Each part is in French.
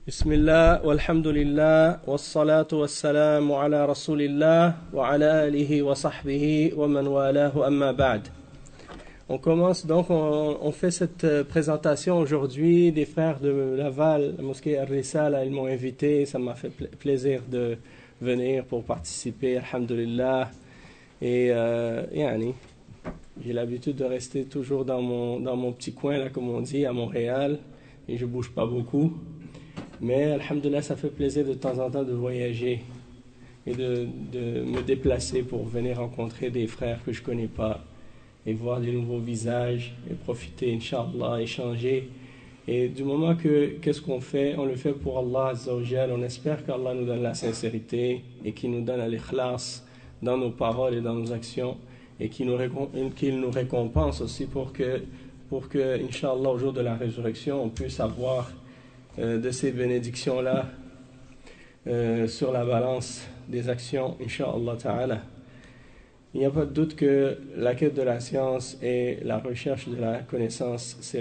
بسم الله والحمد لله والصلاة والسلام على رسول الله وعلى آله وصحبه ومن والاه أما بعد. On commence donc, on fait cette présentation aujourd'hui des frères de Laval, la mosquée Al-Risala. Ils m'ont invité, ça m'a fait plaisir de venir pour participer, alhamdulillah. Et j'ai l'habitude de rester toujours dans mon petit coin, là, comme on dit, à Montréal, et je ne bouge pas beaucoup. Mais alhamdulillah, ça fait plaisir de temps en temps de voyager et de me déplacer pour venir rencontrer des frères que je ne connais pas et voir des nouveaux visages et profiter, Inch'Allah, échanger. Et du moment qu'est-ce qu'on fait? On le fait pour Allah Azza wa Jal. On espère qu'Allah nous donne la sincérité et qu'il nous donne l'ikhlas dans nos paroles et dans nos actions et qu'il nous récompense aussi pour que, Inch'Allah, au jour de la résurrection, on puisse avoir de ces bénédictions-là sur la balance des actions, Inch'Allah Ta'ala. Il n'y a pas de doute que la quête de la science et la recherche de la connaissance, c'est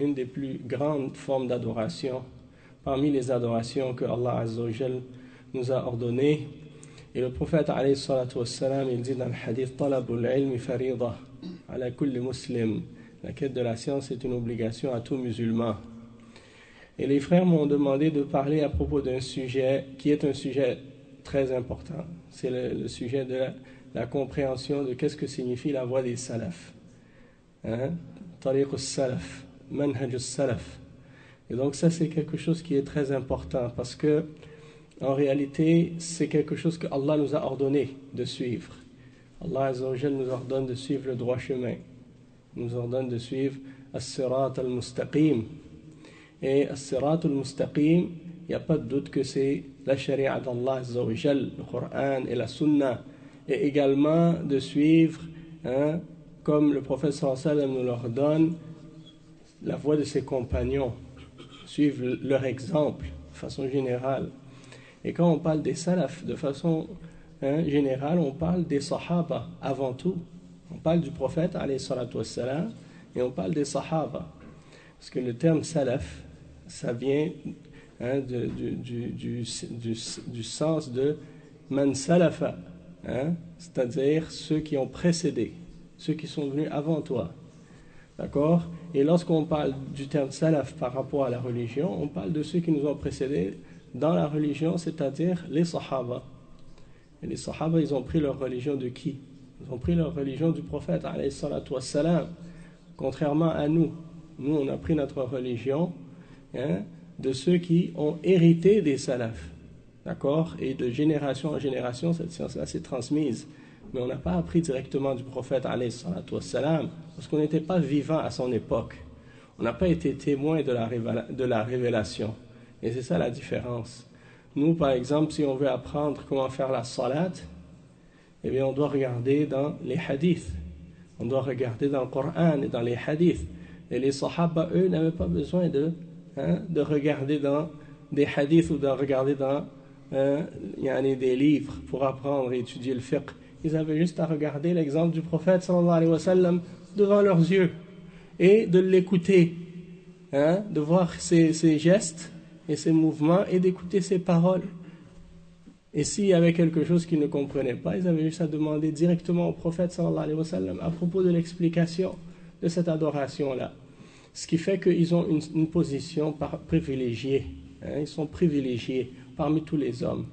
une des plus grandes formes d'adoration, parmi les adorations que Allah Azza wa Jal nous a ordonnées. Et le prophète alayhi salatu wassalam, il dit dans le hadith, Talabul ilmi farida ala kulli muslim. La quête de la science est une obligation à tout musulman. Et les frères m'ont demandé de parler à propos d'un sujet qui est un sujet très important. C'est le sujet de la compréhension de qu'est-ce que signifie la voie des salaf. Tariq al-salaf, manhaj al-salaf. Et donc ça, c'est quelque chose qui est très important parce que, en réalité, c'est quelque chose que Allah nous a ordonné de suivre. Allah Azza wa Jal nous ordonne de suivre le droit chemin. Il nous ordonne de suivre as-sirat al-mustaqim. Et as-sirat al-mustaqim, il n'y a pas de doute que c'est la sharia d'Allah Azza wa Jal, le Coran et la Sunna. Et également de suivre, comme le prophète sallallahu alayhi wa sallam nous l'ordonne, la voie de ses compagnons, suivre leur exemple de façon générale. Et quand on parle des salaf de façon générale, on parle des sahaba avant tout. On parle du prophète alayhi salatu wassalam et on parle des sahaba. Parce que le terme salaf, ça vient du sens de man salafa, c'est-à-dire ceux qui ont précédé, ceux qui sont venus avant toi. D'accord? Et lorsqu'on parle du terme salaf par rapport à la religion, on parle de ceux qui nous ont précédés dans la religion, c'est-à-dire les sahaba. Et les sahaba, ils ont pris leur religion de qui? Ils ont pris leur religion du prophète, alayhi salatu wassalam, contrairement à nous. Nous, on a pris notre religion de ceux qui ont hérité des salafs. D'accord? Et de génération en génération, cette science-là s'est transmise. Mais on n'a pas appris directement du prophète, alayhi salatu wassalam, parce qu'on n'était pas vivant à son époque. On n'a pas été témoin de la révélation. Et c'est ça la différence. Nous, par exemple, si on veut apprendre comment faire la salat, eh bien, on doit regarder dans les hadiths. On doit regarder dans le Coran et dans les hadiths. Et les sahaba, eux, n'avaient pas besoin de regarder dans des hadiths ou de regarder dans des livres pour apprendre et étudier le fiqh. Ils avaient juste à regarder l'exemple du prophète sallallahu alayhi wa sallam devant leurs yeux et de l'écouter, de voir ses gestes et ses mouvements et d'écouter ses paroles. Et s'il y avait quelque chose qu'ils ne comprenaient pas, ils avaient juste à demander directement au prophète sallallahu alayhi wa sallam à propos de l'explication de cette adoration-là. Ce qui fait qu'ils ont une position privilégiée. Ils sont privilégiés parmi tous les hommes.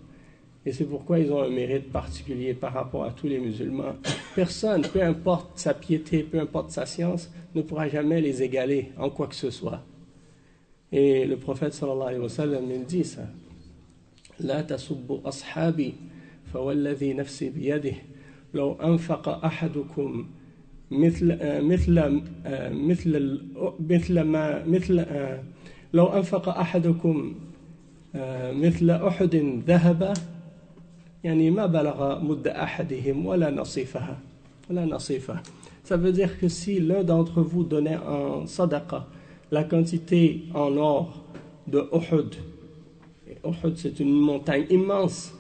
Et c'est pourquoi ils ont un mérite particulier par rapport à tous les musulmans. Personne, peu importe sa piété, peu importe sa science, ne pourra jamais les égaler en quoi que ce soit. Et le prophète sallallahu alayhi wa sallam, il dit ça. لا تسبوا أصحابي فوالذي نفسي بيده لو أنفق أحدكم لو أنفق أحدكم مثل أحد ذهب يعني ما بلغ مد أحدهم ولا نصيفها. Ça veut dire que si l'un d'entre vous donnait en sadaqa la quantité en or de Uhud, Uhud c'est une montagne immense,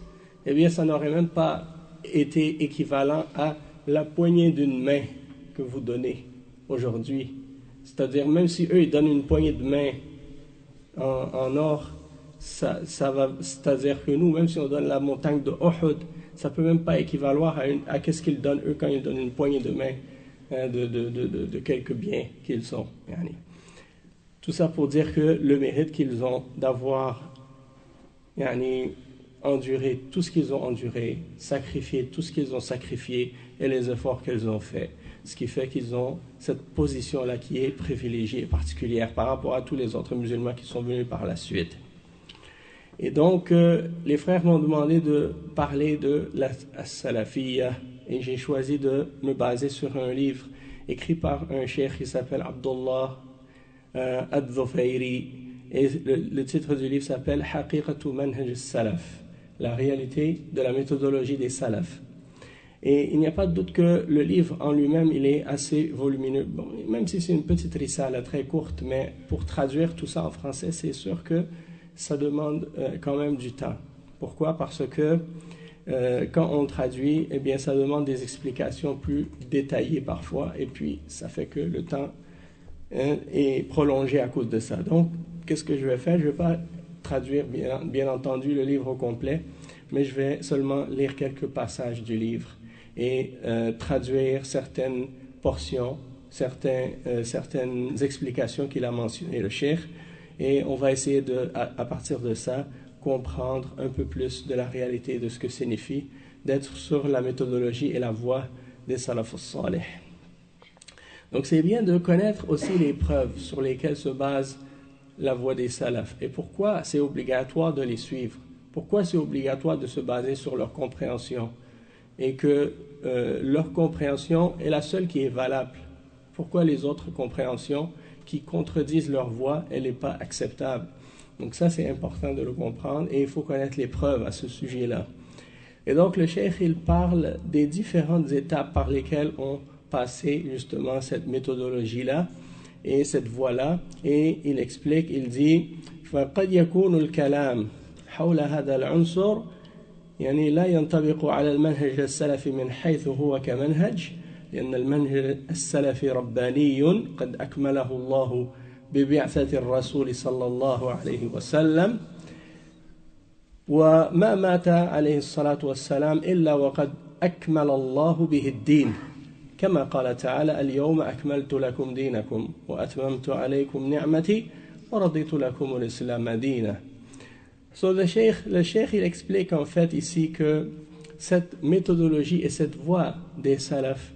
eh bien ça n'aurait même pas été équivalent à la poignée d'une main que vous donnez aujourd'hui. C'est-à-dire même si eux ils donnent une poignée de main en or, ça va, c'est-à-dire que nous, même si on donne la montagne de Uhud, ça peut même pas équivaloir à qu'est-ce qu'ils donnent eux quand ils donnent une poignée de main de quelques biens qu'ils ont. Yani. Tout ça pour dire que le mérite qu'ils ont d'avoir enduré tout ce qu'ils ont enduré, sacrifié tout ce qu'ils ont sacrifié et les efforts qu'ils ont faits. Ce qui fait qu'ils ont cette position-là qui est privilégiée et particulière par rapport à tous les autres musulmans qui sont venus par la suite. Et donc, les frères m'ont demandé de parler de la salafiyya et j'ai choisi de me baser sur un livre écrit par un cheikh qui s'appelle Abdullah Ad-Dhufayri. Et le titre du livre s'appelle Haqiqatu Manhaj al-Salaf, la réalité de la méthodologie des salafs. Et il n'y a pas de doute que le livre en lui-même, il est assez volumineux. Bon, même si c'est une petite risala très courte, mais pour traduire tout ça en français, c'est sûr que ça demande quand même du temps. Pourquoi? Parce que quand on traduit, eh bien, ça demande des explications plus détaillées parfois, et puis ça fait que le temps est prolongé à cause de ça. Donc, qu'est-ce que je vais faire? Je ne vais pas traduire, bien entendu, le livre au complet, mais je vais seulement lire quelques passages du livre et traduire certaines portions, certaines explications qu'il a mentionnées, le cheikh, et on va essayer à partir de ça, comprendre un peu plus de la réalité de ce que signifie d'être sur la méthodologie et la voie des salaf as-salih. Donc c'est bien de connaître aussi les preuves sur lesquelles se base la voie des salafs et pourquoi c'est obligatoire de les suivre, pourquoi c'est obligatoire de se baser sur leur compréhension et que leur compréhension est la seule qui est valable. Pourquoi les autres compréhensions qui contredisent leur voie, elle n'est pas acceptable. Donc ça c'est important de le comprendre et il faut connaître les preuves à ce sujet-là. Et donc le cheikh il parle des différentes étapes par lesquelles on passé justement cette méthodologie-là et cette voie-là et il explique, il dit فقد يكون الكلام حول هذا العنصر يعني لا ينطبق على المنهج السلفي من حيث هو كمنهج لأن المنهج السلفي رباني قد أكمله الله ببعثة الرسول صلى الله عليه وسلم وما مات عليه الصلاة والسلام إلا وقد أكمل الله به الدين كما قال تعالى اليوم أكملت لكم دينكم وأتممت عليكم نعمتي ورضيت لكم الإسلام دينا. So le cheikh il explique en fait ici que cette méthodologie et cette voie des salafs,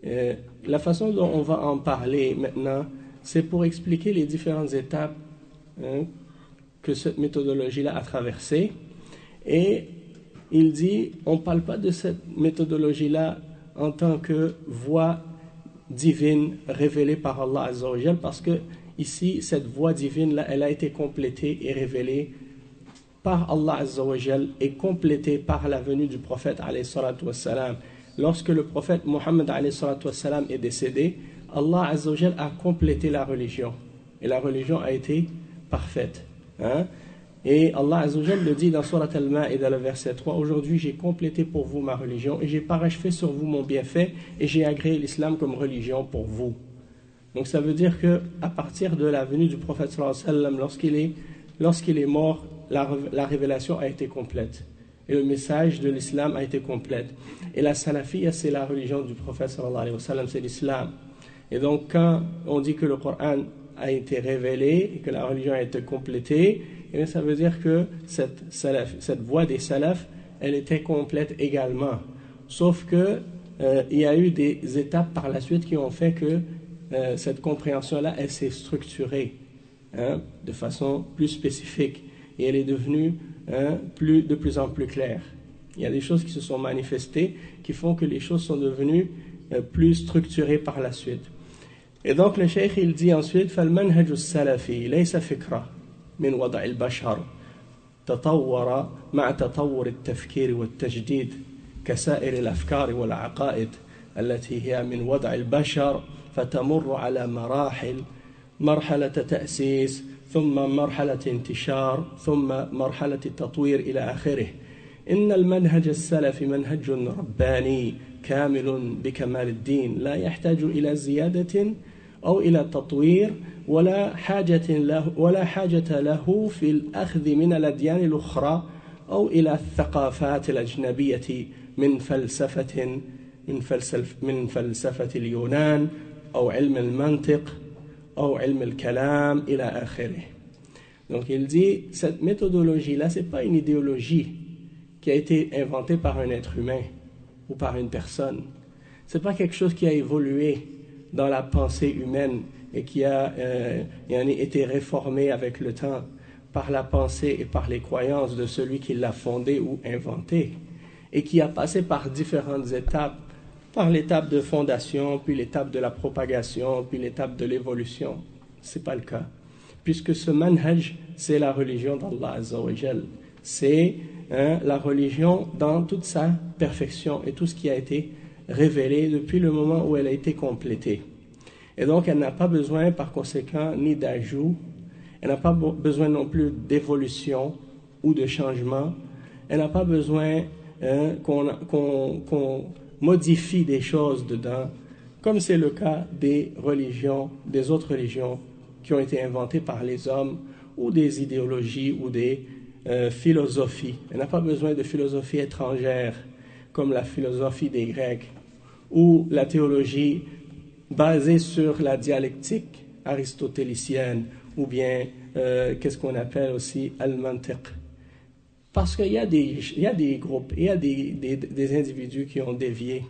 la façon dont on va en parler maintenant, c'est pour expliquer les différentes étapes que cette méthodologie-là a traversées. Et il dit, on ne parle pas de cette méthodologie-là en tant que voie divine révélée par Allah Azza wa Jal, parce que ici, cette voie divine-là, elle a été complétée et révélée par Allah Azza wa Jal et complétée par la venue du prophète alayhi salatu wassalam. Lorsque le prophète Mohammed alayhi salatu wassalam est décédé, Allah Azza wa Jal a complété la religion et la religion a été parfaite. Et Allah Azza wa Jal le dit dans Surat Al-Ma'ida, le verset 3, aujourd'hui j'ai complété pour vous ma religion et j'ai parachevé sur vous mon bienfait et j'ai agréé l'islam comme religion pour vous. Donc ça veut dire que à partir de la venue du prophète sallallahu alayhi wa sallam, lorsqu'il est mort, la révélation a été complète et le message de l'islam a été complète. Et la salafiyya, c'est la religion du prophète sallallahu alayhi wa sallam, c'est l'islam. Et donc quand on dit que le Coran a été révélé et que la religion a été complétée, et bien ça veut dire que cette voie des salafs, elle était complète également. Sauf que il y a eu des étapes par la suite qui ont fait que cette compréhension-là, elle s'est structurée de façon plus spécifique et elle est devenue de plus en plus claire. Il y a des choses qui se sont manifestées qui font que les choses sont devenues plus structurées par la suite. Et donc le cheikh il dit ensuite فالمنهج السلفي ليس فكرة من وضع البشر تطور مع تطور التفكير والتجديد كسائر الأفكار والعقائد التي هي من وضع البشر فتمر على مراحل مرحلة تأسيس ثم مرحلة انتشار ثم مرحلة التطوير إلى آخره. إن المنهج السلفي منهج رباني كامل بكمال الدين لا يحتاج إلى زيادة أو إلى التطوير ولا حاجة له في الأخذ من الأديان الأخرى أو إلى الثقافات الأجنبية من فلسفة اليونان أو علم المنطق أو علم الكلام إلى آخره. Donc il dit, cette méthodologie-là, ce n'est pas une idéologie qui a été inventée par un être humain ou par une personne. Ce n'est pas quelque chose qui a évolué dans la pensée humaine et qui a été réformé avec le temps par la pensée et par les croyances de celui qui l'a fondé ou inventé, et qui a passé par différentes étapes, par l'étape de fondation, puis l'étape de la propagation, puis l'étape de l'évolution. Ce n'est pas le cas. Puisque ce manhaj, c'est la religion d'Allah Azza wa Jal. C'est la religion dans toute sa perfection et tout ce qui a été révélé depuis le moment où elle a été complétée. Et donc, elle n'a pas besoin, par conséquent, ni d'ajout, elle n'a pas besoin non plus d'évolution ou de changement, elle n'a pas besoin qu'on modifie des choses dedans, comme c'est le cas des religions, des autres religions qui ont été inventées par les hommes, ou des idéologies, ou des philosophies. Elle n'a pas besoin de philosophie étrangère, comme la philosophie des Grecs, ou la théologie basée sur la dialectique aristotélicienne, ou bien qu'est-ce qu'on appelle aussi al-mantiq. Parce qu'il y a des groupes, il y a des individus qui ont dévié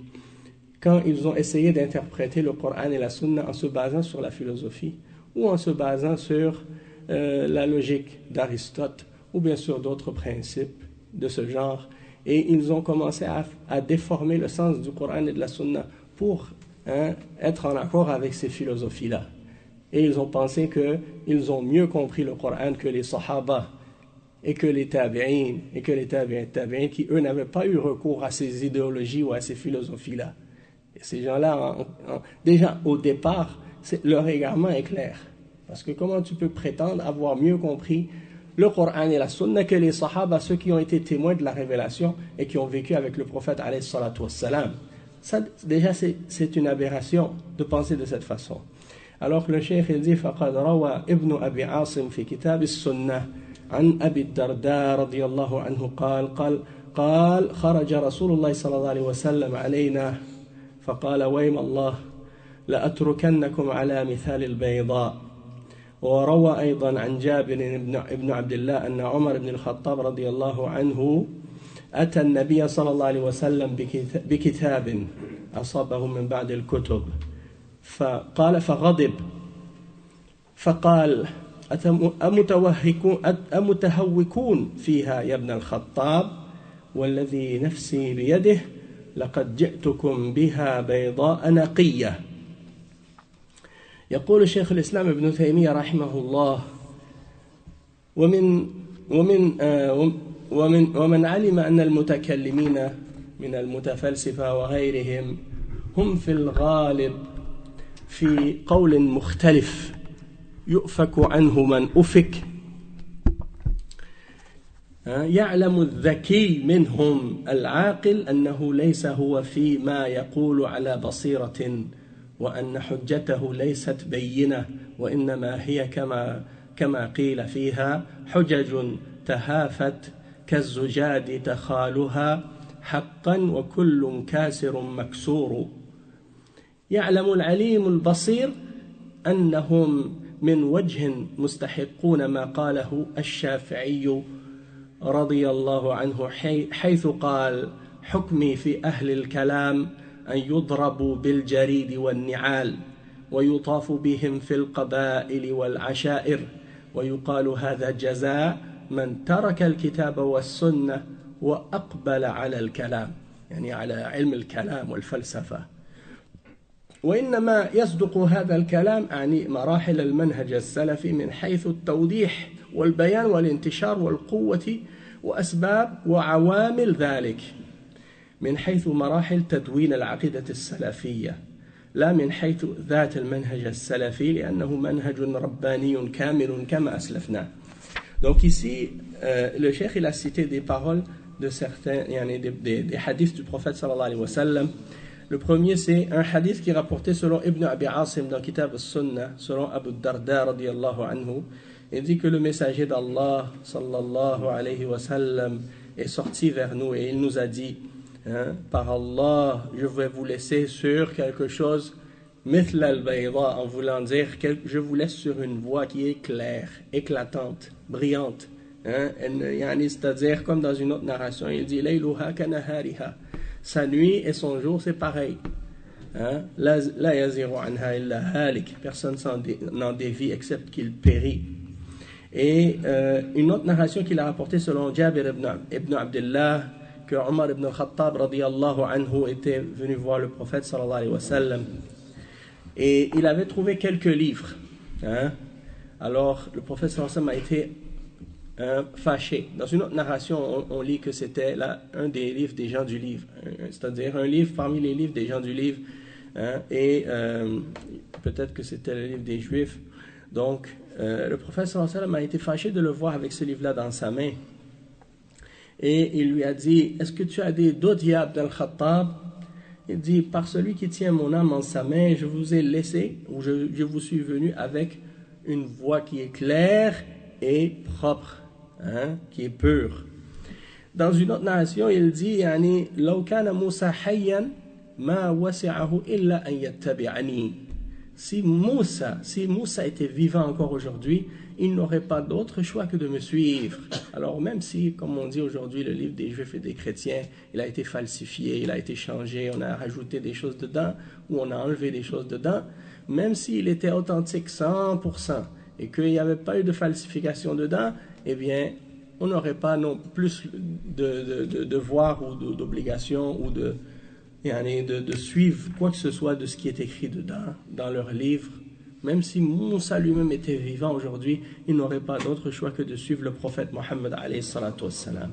quand ils ont essayé d'interpréter le Coran et la Sunna en se basant sur la philosophie ou en se basant sur la logique d'Aristote ou bien sur d'autres principes de ce genre. Et ils ont commencé à déformer le sens du Coran et de la Sunna pour être en accord avec ces philosophies-là. Et ils ont pensé qu'ils ont mieux compris le Coran que les Sahaba et que les tabi'in, et que les tabi'in qui, eux, n'avaient pas eu recours à ces idéologies ou à ces philosophies-là. Et ces gens-là, déjà au départ, leur égarement est clair. Parce que comment tu peux prétendre avoir mieux compris le Coran et la Sunna que les Sahaba, ceux qui ont été témoins de la révélation et qui ont vécu avec le prophète alayhi salatu wassalam. Ça, déjà, c'est une aberration de penser de cette façon. Alors que le cheikh il dit فقد روى ابن أبي عاصم في كتاب السنة عن أبي الدرداء رضي الله عنه قال خرج رسول الله صلى الله عليه وسلم علينا فقال ويم الله لأتركنكم على مثال البيضاء. وروى أيضا عن جابر بن عبد الله أن عمر بن الخطاب رضي الله عنه أتى النبي صلى الله عليه وسلم بكتاب أصابه من بعد الكتب فغضب فقال أمتهوكون فيها يا ابن الخطاب والذي نفسي بيده لقد جئتكم بها بيضاء نقية. يقول شيخ الإسلام ابن تيمية رحمه الله ومن علم أن المتكلمين من المتفلسفة وغيرهم هم في الغالب في قول مختلف يؤفك عنه من أفك يعلم الذكي منهم العاقل أنه ليس هو فيما يقول على بصيرة وأن حجته ليست بينة وإنما هي كما قيل فيها حجج تهافت كالزجاج تخالها حقا وكل كاسر مكسور. يعلم العليم البصير أنهم من وجه مستحقون ما قاله الشافعي رضي الله عنه حيث قال حكمي في أهل الكلام أن يضربوا بالجريد والنعال ويطاف بهم في القبائل والعشائر ويقال هذا جزاء من ترك الكتاب والسنة وأقبل على الكلام، يعني على علم الكلام والفلسفة. وإنما يصدق هذا الكلام يعني مراحل المنهج السلفي من حيث التوضيح والبيان والانتشار والقوة وأسباب وعوامل ذلك، من حيث مراحل تدوين العقيدة السلفية، لا من حيث ذات المنهج السلفي لأنه منهج رباني كامل كما أسلفنا. Donc ici, le cheikh il a cité des paroles de certains, des hadiths du prophète sallallahu alayhi wa sallam, Le premier, c'est un hadith qui est rapporté selon Ibn Abi Asim dans Kitab al-Sunnah, selon Abu Darda radiyallahu anhu. Il dit que le messager d'Allah sallallahu alayhi wa sallam est sorti vers nous et il nous a dit, hein, par Allah, je vais vous laisser sur quelque chose, mithl al-bayda, en voulant dire que je vous laisse sur une voie qui est claire, éclatante, brillante. Hein, c'est-à-dire, comme dans une autre narration, il dit layluha kanahariha. Sa nuit et son jour, c'est pareil. Hein? La yaziru anha illa halik. Personne n'en dévie except qu'il périt. Et une autre narration qu'il a rapportée selon Jabir ibn Abdullah, que Omar ibn al-Khattab radiyallahu anhu était venu voir le prophète sallallahu alayhi wa sallam. Et il avait trouvé quelques livres. Hein? Alors le prophète sallallahu alayhi wa sallam a été fâché. Dans une autre narration, on lit que c'était là un des livres des gens du livre, c'est-à-dire un livre parmi les livres des gens du livre, hein, et peut-être que c'était le livre des Juifs. Donc, le prophète sallallahu alayhi wa sallam a été fâché de le voir avec ce livre-là dans sa main. Et il lui a dit, est-ce que tu as des doutes, ya Abd al-Khattab? Il dit, par celui qui tient mon âme en sa main, je vous ai laissé, ou je vous suis venu avec une voix qui est claire et propre. Hein, qui est pur. Dans une autre narration, il dit yani, لو كان موسى حيا ما وسعه إلا أن يتبعني. Si Moussa était vivant encore aujourd'hui, il n'aurait pas d'autre choix que de me suivre. Alors même si, comme on dit aujourd'hui, le livre des Juifs et des chrétiens, il a été falsifié, il a été changé, on a rajouté des choses dedans, ou on a enlevé des choses dedans, même s'il était authentique 100%, et qu'il n'y avait pas eu de falsification dedans, eh bien, on n'aurait pas non plus de devoir ou d'obligation ou de suivre quoi que ce soit de ce qui est écrit dedans, dans leur livre. Même si Moussa lui-même était vivant aujourd'hui, il n'aurait pas d'autre choix que de suivre le prophète Mohammed alayhi salatu wassalam.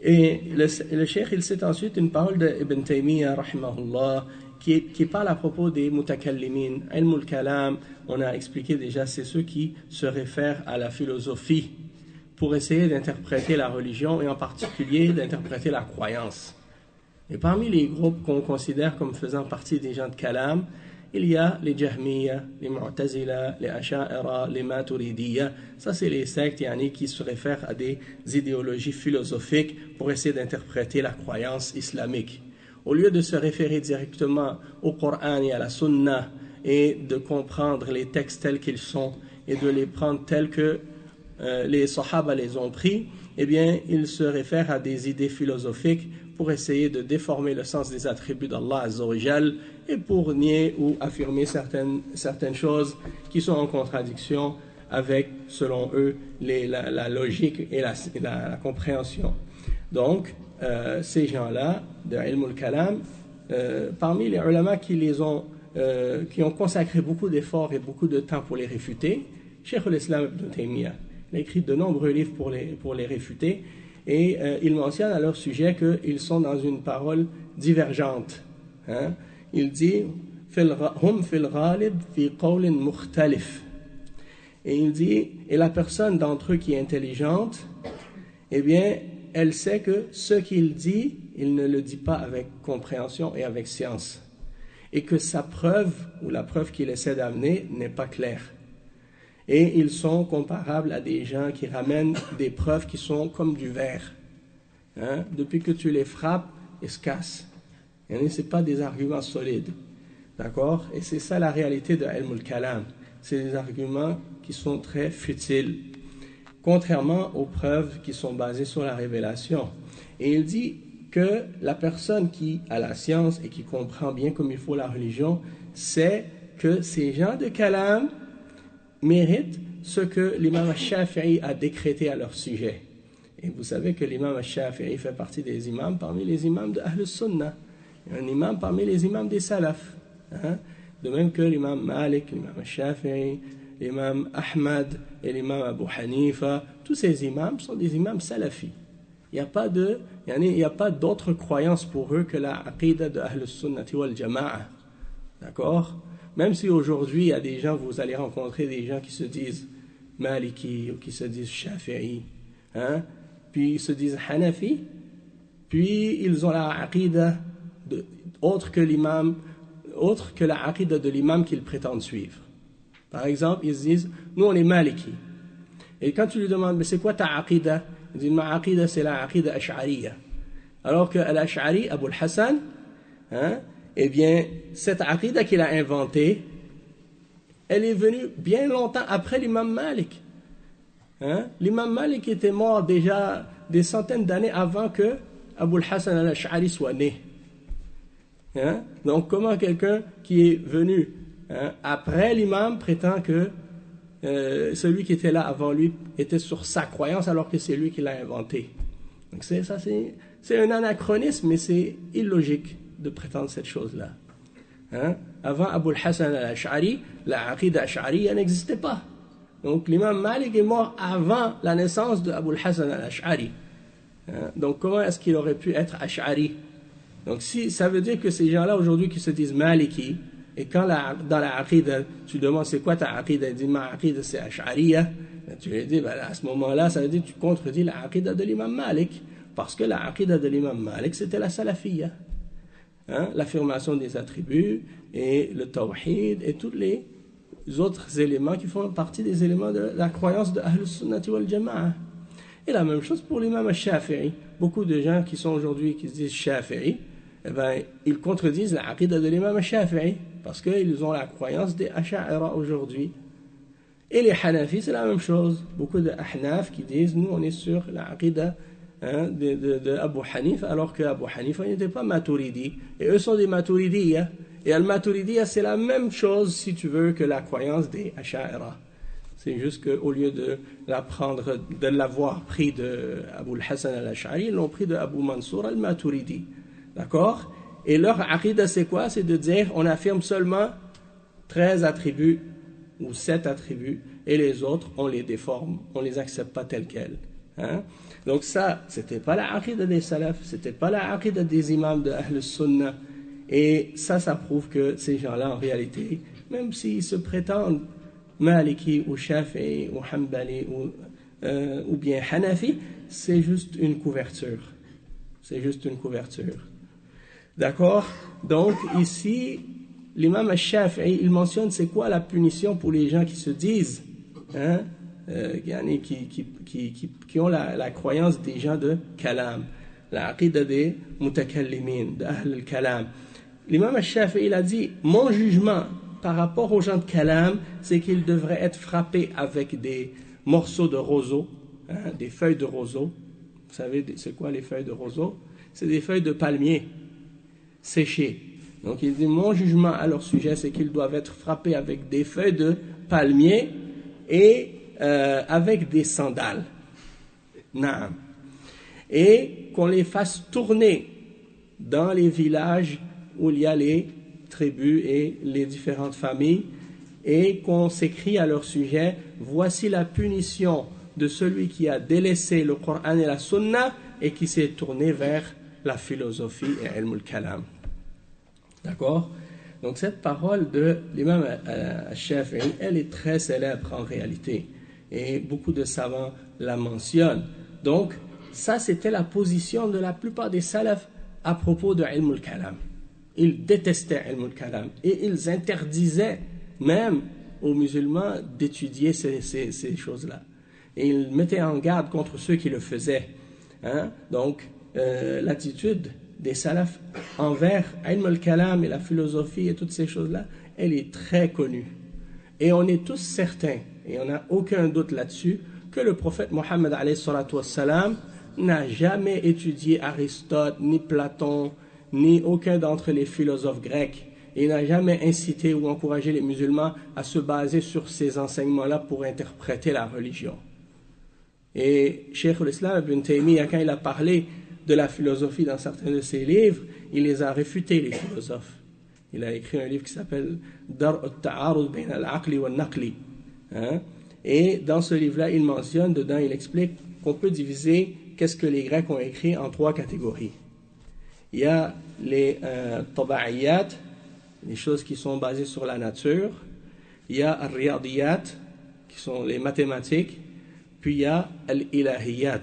Et le cheikh, il cite ensuite une parole d'Ibn Taymiyyah, rahimahullah, qui parle à propos des mutakallimin. Ilm al-kalam, on a expliqué déjà, c'est ceux qui se réfèrent à la philosophie pour essayer d'interpréter la religion et en particulier d'interpréter la croyance. Et parmi les groupes qu'on considère comme faisant partie des gens de kalam, il y a les Jahmiya, les Mu'tazila, les Asha'ira, les Maturidiyya. Ça, c'est les sectes qui se réfèrent à des idéologies philosophiques pour essayer d'interpréter la croyance islamique. Au lieu de se référer directement au Coran et à la Sunna et de comprendre les textes tels qu'ils sont et de les prendre tels que les Sahaba les ont pris, eh bien, ils se réfèrent à des idées philosophiques pour essayer de déformer le sens des attributs d'Allah Azza wa Jal et pour nier ou affirmer certaines choses qui sont en contradiction avec, selon eux, la logique et la compréhension. Donc, ces gens-là, de Ilm al-Kalam, parmi les ulama qui ont consacré beaucoup d'efforts et beaucoup de temps pour les réfuter, Cheikh al-Islam ibn Taymiyyah, il a écrit de nombreux livres pour les réfuter, et il mentionne à leur sujet qu'ils sont dans une parole divergente. Hein? Il dit hum fil ghalib fi qawlin mukhtalif. Et il dit, et la personne d'entre eux qui est intelligente, eh bien, elle sait que ce qu'il dit, il ne le dit pas avec compréhension et avec science. Et que sa preuve, ou la preuve qu'il essaie d'amener, n'est pas claire. Et ils sont comparables à des gens qui ramènent des preuves qui sont comme du verre. Hein? Depuis que tu les frappes, ils se cassent. Ce n'est pas des arguments solides. D'accord? Et c'est ça la réalité de Ilm al-Kalam. C'est des arguments qui sont très futiles, contrairement aux preuves qui sont basées sur la révélation. Et il dit que la personne qui a la science et qui comprend bien comme il faut la religion, sait que ces gens de Kalam méritent ce que l'imam al-Shafi'i a décrété à leur sujet. Et vous savez que l'imam al-Shafi'i fait partie des imams parmi les imams de Ahl al-Sunnah. Un imam parmi les imams des Salaf. Hein? De même que l'imam Malik, l'imam al-Shafi'i, l'imam Ahmad et l'imam Abu Hanifa, tous ces imams sont des imams salafis. Il n'y a pas d'autre croyance pour eux que la aqidah de Ahl al-Sunnah wal Jama'a. D'accord? Même si aujourd'hui, il y a des gens, vous allez rencontrer des gens qui se disent Maliki ou qui se disent Shafi'i, hein? Puis ils se disent Hanafi, puis ils ont la aqidah autre que l'imam, autre que la aqidah de l'imam qu'ils prétendent suivre. Par exemple, ils disent, nous on est maliki. Et quand tu lui demandes, mais c'est quoi ta aqidah? Ils disent, ma aqidah c'est la aqidah ash'ariya. Alors que l'ash'ari, Abu al-Hassan, hein, eh bien, cette aqidah qu'il a inventée, elle est venue bien longtemps après l'imam Malik. Hein? L'imam Malik était mort déjà des centaines d'années avant que Abu al-Hassan al-Ash'ari soit né. Hein? Donc comment quelqu'un qui est venu après l'imam prétend que celui qui était là avant lui était sur sa croyance alors que c'est lui qui l'a inventé. Donc c'est un anachronisme, mais c'est illogique de prétendre cette chose-là. Hein? Avant Abu al-Hassan al-Ash'ari, la aqidah ash'ariya n'existait pas. Donc l'imam Malik est mort avant la naissance de Abu al-Hassan al-Ash'ari. Hein? Donc comment est-ce qu'il aurait pu être ash'ari? Donc si ça veut dire que ces gens-là aujourd'hui qui se disent maliki, et quand dans la aqidah, tu demandes c'est quoi ta aqidah, ils disent ma aqidah c'est ash'ariya, tu lui dis à ce moment-là, ça veut dire que tu contredis la aqidah de l'imam Malik, parce que la aqidah de l'imam Malik c'était la salafiyya. Hein, l'affirmation des attributs et le tawhid et tous les autres éléments qui font partie des éléments de la croyance de Ahl Sunnati wal Jama'a. Et la même chose pour l'imam al-Shafi'i. Beaucoup de gens qui sont aujourd'hui, qui se disent Shafi'i, eh ben, ils contredisent la aqidah de l'imam al-Shafi'i parce qu'ils ont la croyance des Asha'ira aujourd'hui. Et les Hanafi, c'est la même chose. Beaucoup de Ahnaf qui disent, nous on est sur la aqidah de Abu Hanifa, alors que Abu Hanifa n'était pas Maturidi. Et eux sont des Maturidiyya. Et al-Maturidiyya, c'est la même chose, si tu veux, que la croyance des Asha'ira. C'est juste qu'au lieu de l'avoir pris de Abu al-Hassan al-Ash'ari, ils l'ont pris de Abu Mansour al-Maturidi. D'accord? Et leur aqidah, c'est quoi? C'est de dire, on affirme seulement 13 attributs, ou 7 attributs, et les autres, on les déforme, on les accepte pas tels quels. Hein? Donc ça, c'était pas la aqidah des salafs, c'était pas la aqidah des imams de Ahl Sunnah. Et ça prouve que ces gens-là, en réalité, même s'ils se prétendent Maliki ou Shafi'i ou Hanbali ou bien Hanafi, c'est juste une couverture. C'est juste une couverture. D'accord? Donc ici, l'imam al-Shafi'i, il mentionne c'est quoi la punition pour les gens qui se disent, hein, qui ont la croyance des gens de Kalam, la aqidah des mutakallimin, d'Ahl al-Kalam. L'imam al-Shafi'i, il a dit, mon jugement par rapport aux gens de Kalam, c'est qu'ils devraient être frappés avec des morceaux de roseau, hein, des feuilles de roseau. Vous savez, c'est quoi les feuilles de roseau? C'est des feuilles de palmier séchées. Donc il dit, mon jugement à leur sujet, c'est qu'ils doivent être frappés avec des feuilles de palmier et avec des sandales. Naam. Et qu'on les fasse tourner dans les villages où il y a les tribus et les différentes familles, et qu'on s'écrit à leur sujet, voici la punition de celui qui a délaissé le Coran et la Sunna et qui s'est tourné vers la philosophie et ilm al-kalam. D'accord? Donc cette parole de l'imam al-Shafi'i, elle est très célèbre en réalité, et beaucoup de savants la mentionnent. Donc ça, c'était la position de la plupart des salafs à propos de ilm al-kalam. Ils détestaient ilm al-kalam et ils interdisaient même aux musulmans d'étudier ces choses-là. Et ils mettaient en garde contre ceux qui le faisaient. Hein? Donc, l'attitude des salafs envers ilm al-kalam et la philosophie et toutes ces choses-là, elle est très connue. Et on est tous certains, et on n'a aucun doute là-dessus, que le prophète Mohammed alayhi salatu wassalam n'a jamais étudié Aristote, ni Platon, ni aucun d'entre les philosophes grecs. Il n'a jamais incité ou encouragé les musulmans à se baser sur ces enseignements-là pour interpréter la religion. Et Cheikh al-Islam ibn Taymiyyah, quand il a parlé de la philosophie dans certains de ses livres, il les a réfutés, les philosophes. Il a écrit un livre qui s'appelle Dar al-Ta'arud bayn al-Aqli wa al-Naqli. Et dans ce livre-là, il mentionne, dedans, il explique qu'on peut diviser qu'est-ce que les Grecs ont écrit en 3 catégories. Il y a les taba'iyat, les choses qui sont basées sur la nature. Il y a al-riyadiyat, qui sont les mathématiques. Puis il y a al-ilahiyat,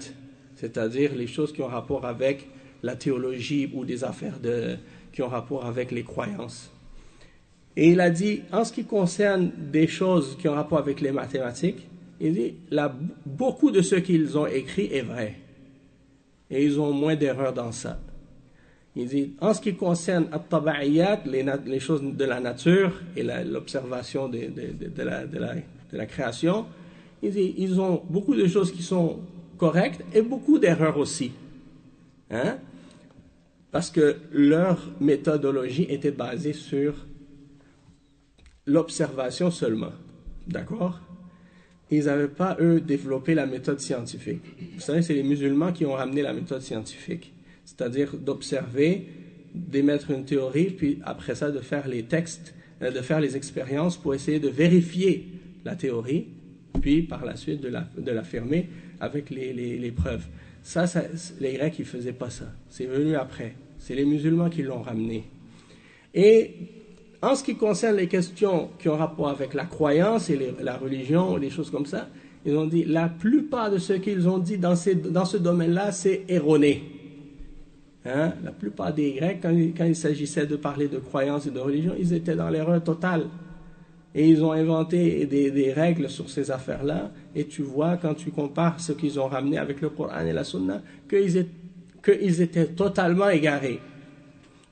c'est-à-dire les choses qui ont rapport avec la théologie ou des affaires qui ont rapport avec les croyances. Et il a dit, en ce qui concerne des choses qui ont rapport avec les mathématiques, il dit, beaucoup de ce qu'ils ont écrit est vrai. Et ils ont moins d'erreurs dans ça. Il dit, en ce qui concerne at-taba'iyat, les choses de la nature et l'observation de la création, il dit, ils ont beaucoup de choses qui sont correctes et beaucoup d'erreurs aussi. Hein? Parce que leur méthodologie était basée sur l'observation seulement. D'accord? Ils n'avaient pas, eux, développé la méthode scientifique. Vous savez, c'est les musulmans qui ont ramené la méthode scientifique. C'est-à-dire d'observer, d'émettre une théorie, puis après ça, de faire les textes, de faire les expériences pour essayer de vérifier la théorie, puis par la suite de l'affirmer avec les preuves. Ça, les Grecs, ils ne faisaient pas ça. C'est venu après. C'est les musulmans qui l'ont ramené. Et en ce qui concerne les questions qui ont rapport avec la croyance et la religion, des choses comme ça, ils ont dit, la plupart de ce qu'ils ont dit dans ce domaine-là, c'est erroné. Hein? La plupart des Grecs, quand il s'agissait de parler de croyance et de religion, ils étaient dans l'erreur totale. Et ils ont inventé des règles sur ces affaires-là. Et tu vois, quand tu compares ce qu'ils ont ramené avec le Coran et la Sunna, qu'ils étaient totalement égarés.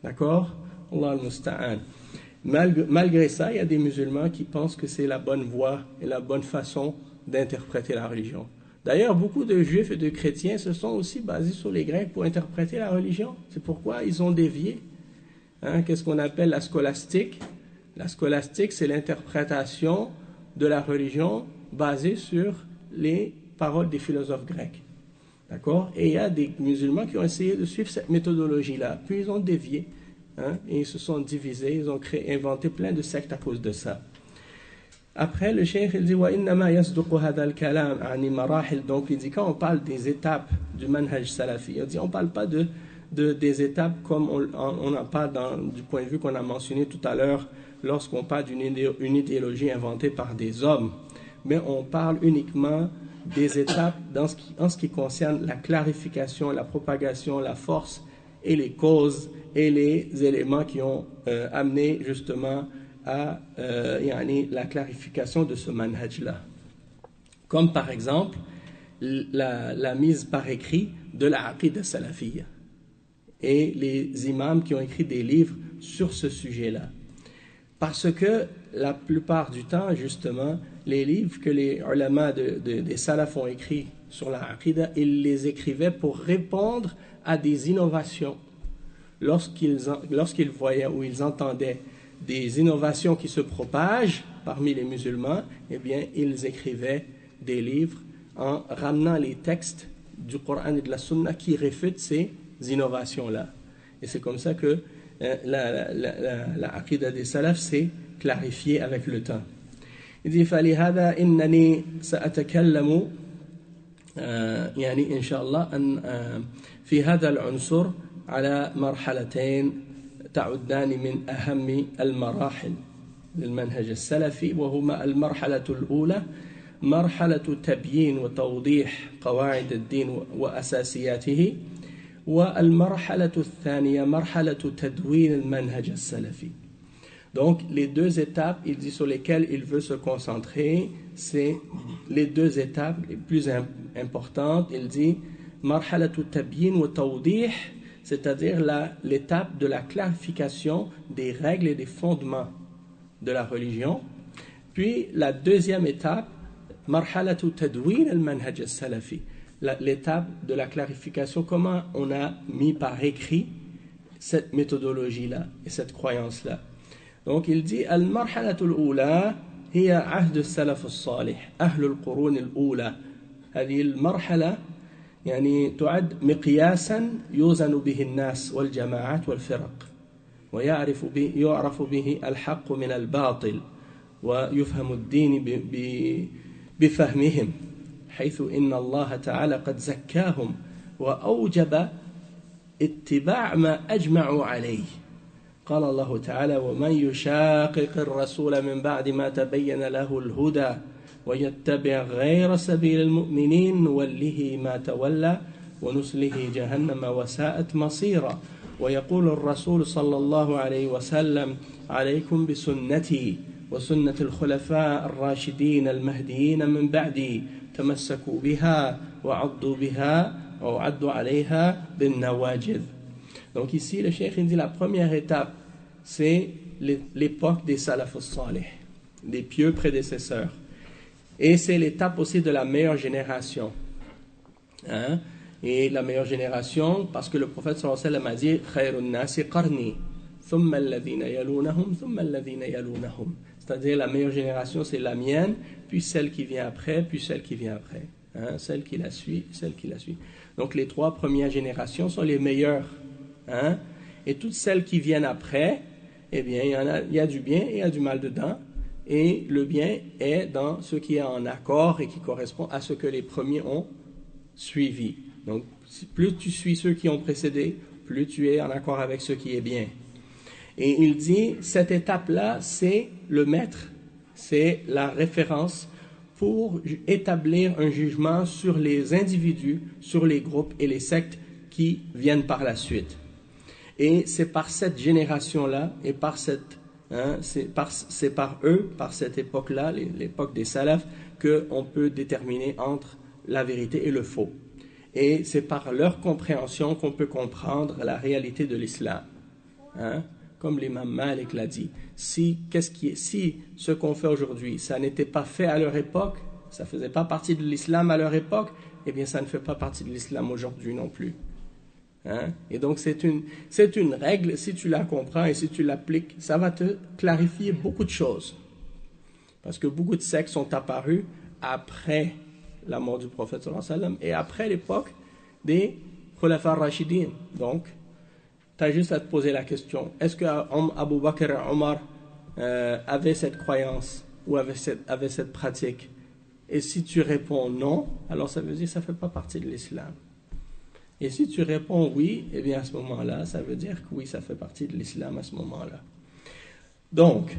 D'accord? Allah al-Musta'an. Malgré ça, il y a des musulmans qui pensent que c'est la bonne voie et la bonne façon d'interpréter la religion. D'ailleurs, beaucoup de juifs et de chrétiens se sont aussi basés sur les Grecs pour interpréter la religion. C'est pourquoi ils ont dévié. Hein, qu'est-ce qu'on appelle la scolastique? La scolastique, c'est l'interprétation de la religion basée sur les paroles des philosophes grecs. D'accord? Et il y a des musulmans qui ont essayé de suivre cette méthodologie-là, puis ils ont dévié. Hein, et ils se sont divisés, ils ont inventé plein de sectes à cause de ça. Après, le cheikh il dit وَإِنَّمَا يَصْدُقُ هَذَا الْكَلَامِ عَنِ مَرَاحِلٍ. Donc il dit, quand on parle des étapes du manhaj salafi, il dit, on ne parle pas des étapes comme on en parle du point de vue qu'on a mentionné tout à l'heure lorsqu'on parle d'une idéologie inventée par des hommes, mais on parle uniquement des étapes en ce qui concerne la clarification, la propagation, la force et les causes et les éléments qui ont amené justement à la clarification de ce manhaj-là. Comme par exemple la mise par écrit de la aqida salafiyya et les imams qui ont écrit des livres sur ce sujet-là. Parce que la plupart du temps, justement, les livres que les ulama des salafs ont écrits sur la aqida, ils les écrivaient pour répondre à des innovations. Lorsqu'ils voyaient ou ils entendaient des innovations qui se propagent parmi les musulmans, eh bien, ils écrivaient des livres en ramenant les textes du Coran et de la Sunna qui réfutent ces innovations-là. Et c'est comme ça que la aqida des salafs s'est clarifiée avec le temps. Il dit فَلِهَذَا إِنَّنِي سَأَتَكَلَّمُ يعني إن شاء الله في هذا العنصر على مرحلتين تعدان من أهم المراحل للمنهج السلفي، وهما المرحلة الأولى مرحلة تبيين وتوضيح قواعد الدين وأساسياته، والمرحلة الثانية مرحلة تدوين المنهج السلفي. Donc les deux étapes, il dit, sur lesquelles il veut se concentrer, c'est les deux étapes les plus importantes. Il dit marhalatu tabyin wa tawdih, c'est-à-dire l'étape de la clarification des règles et des fondements de la religion. Puis la deuxième étape, marhalatu tadwin al-manhaj al-salafi, l'étape de la clarification, comment on a mis par écrit cette méthodologie-là et cette croyance-là. Donc il dit المرحلة الأولى هي عهد السلف الصالح أهل القرون الأولى. هذه المرحلة يعني تعد مقياسا يوزن به الناس والجماعات والفرق، يعرف به الحق من الباطل، ويفهم الدين بفهمهم، حيث إن الله تعالى قد زكاهم وأوجب اتباع ما أجمعوا عليه. قال الله تعالى ومن يشاقق الرسول من بعد ما تبين له الهدى ويتبع غير سبيل المؤمنين نوله ما تولى ونسله جهنم وساءت مصيرا ويقول الرسول صلى الله عليه وسلم عليكم بسنتي وسنة الخلفاء الراشدين المهديين من بعدي تمسكوا بها وعضوا بها أو عضوا عليها بالنواجذ. Donc ici le cheikh dit la première étape c'est l'époque des salaf as-salih, des pieux prédécesseurs, et c'est l'étape aussi de la meilleure génération, hein? Et la meilleure génération parce que le prophète sallallahu alayhi wa sallam a dit khayrun nasi qarni thumma alladhina yalunahum thumma alladhina yalunahum, c'est-à-dire la meilleure génération c'est la mienne, puis celle qui vient après, puis celle qui vient après, hein? Celle qui la suit, celle qui la suit. Donc les trois premières générations sont les meilleures, hein? Et toutes celles qui viennent après, eh bien il y a du bien et il y a du mal dedans, et le bien est dans ce qui est en accord et qui correspond à ce que les premiers ont suivi. Donc plus tu suis ceux qui ont précédé, plus tu es en accord avec ce qui est bien. Et il dit, cette étape-là, c'est le maître, c'est la référence pour établir un jugement sur les individus, sur les groupes et les sectes qui viennent par la suite. Et c'est par cette génération-là et par cette, hein, c'est par eux, par cette époque-là, l'époque des salafs, qu'on peut déterminer entre la vérité et le faux. Et c'est par leur compréhension qu'on peut comprendre la réalité de l'islam, hein? Comme l'imam Malik l'a dit, si ce qu'on fait aujourd'hui, ça n'était pas fait à leur époque, ça ne faisait pas partie de l'islam à leur époque, eh bien ça ne fait pas partie de l'islam aujourd'hui non plus, hein? Et donc c'est une règle, si tu la comprends et si tu l'appliques, ça va te clarifier beaucoup de choses, parce que beaucoup de sectes sont apparus après la mort du prophète sallallahu alayhi wa sallam et après l'époque des Khulafa Rashidin. Donc tu as juste à te poser la question, est-ce que Abu Bakr et Omar avaient cette croyance ou avaient cette pratique? Et si tu réponds non, alors ça veut dire que ça ne fait pas partie de l'islam. Et si tu réponds oui, eh bien à ce moment-là, ça veut dire que oui, ça fait partie de l'islam à ce moment-là. Donc,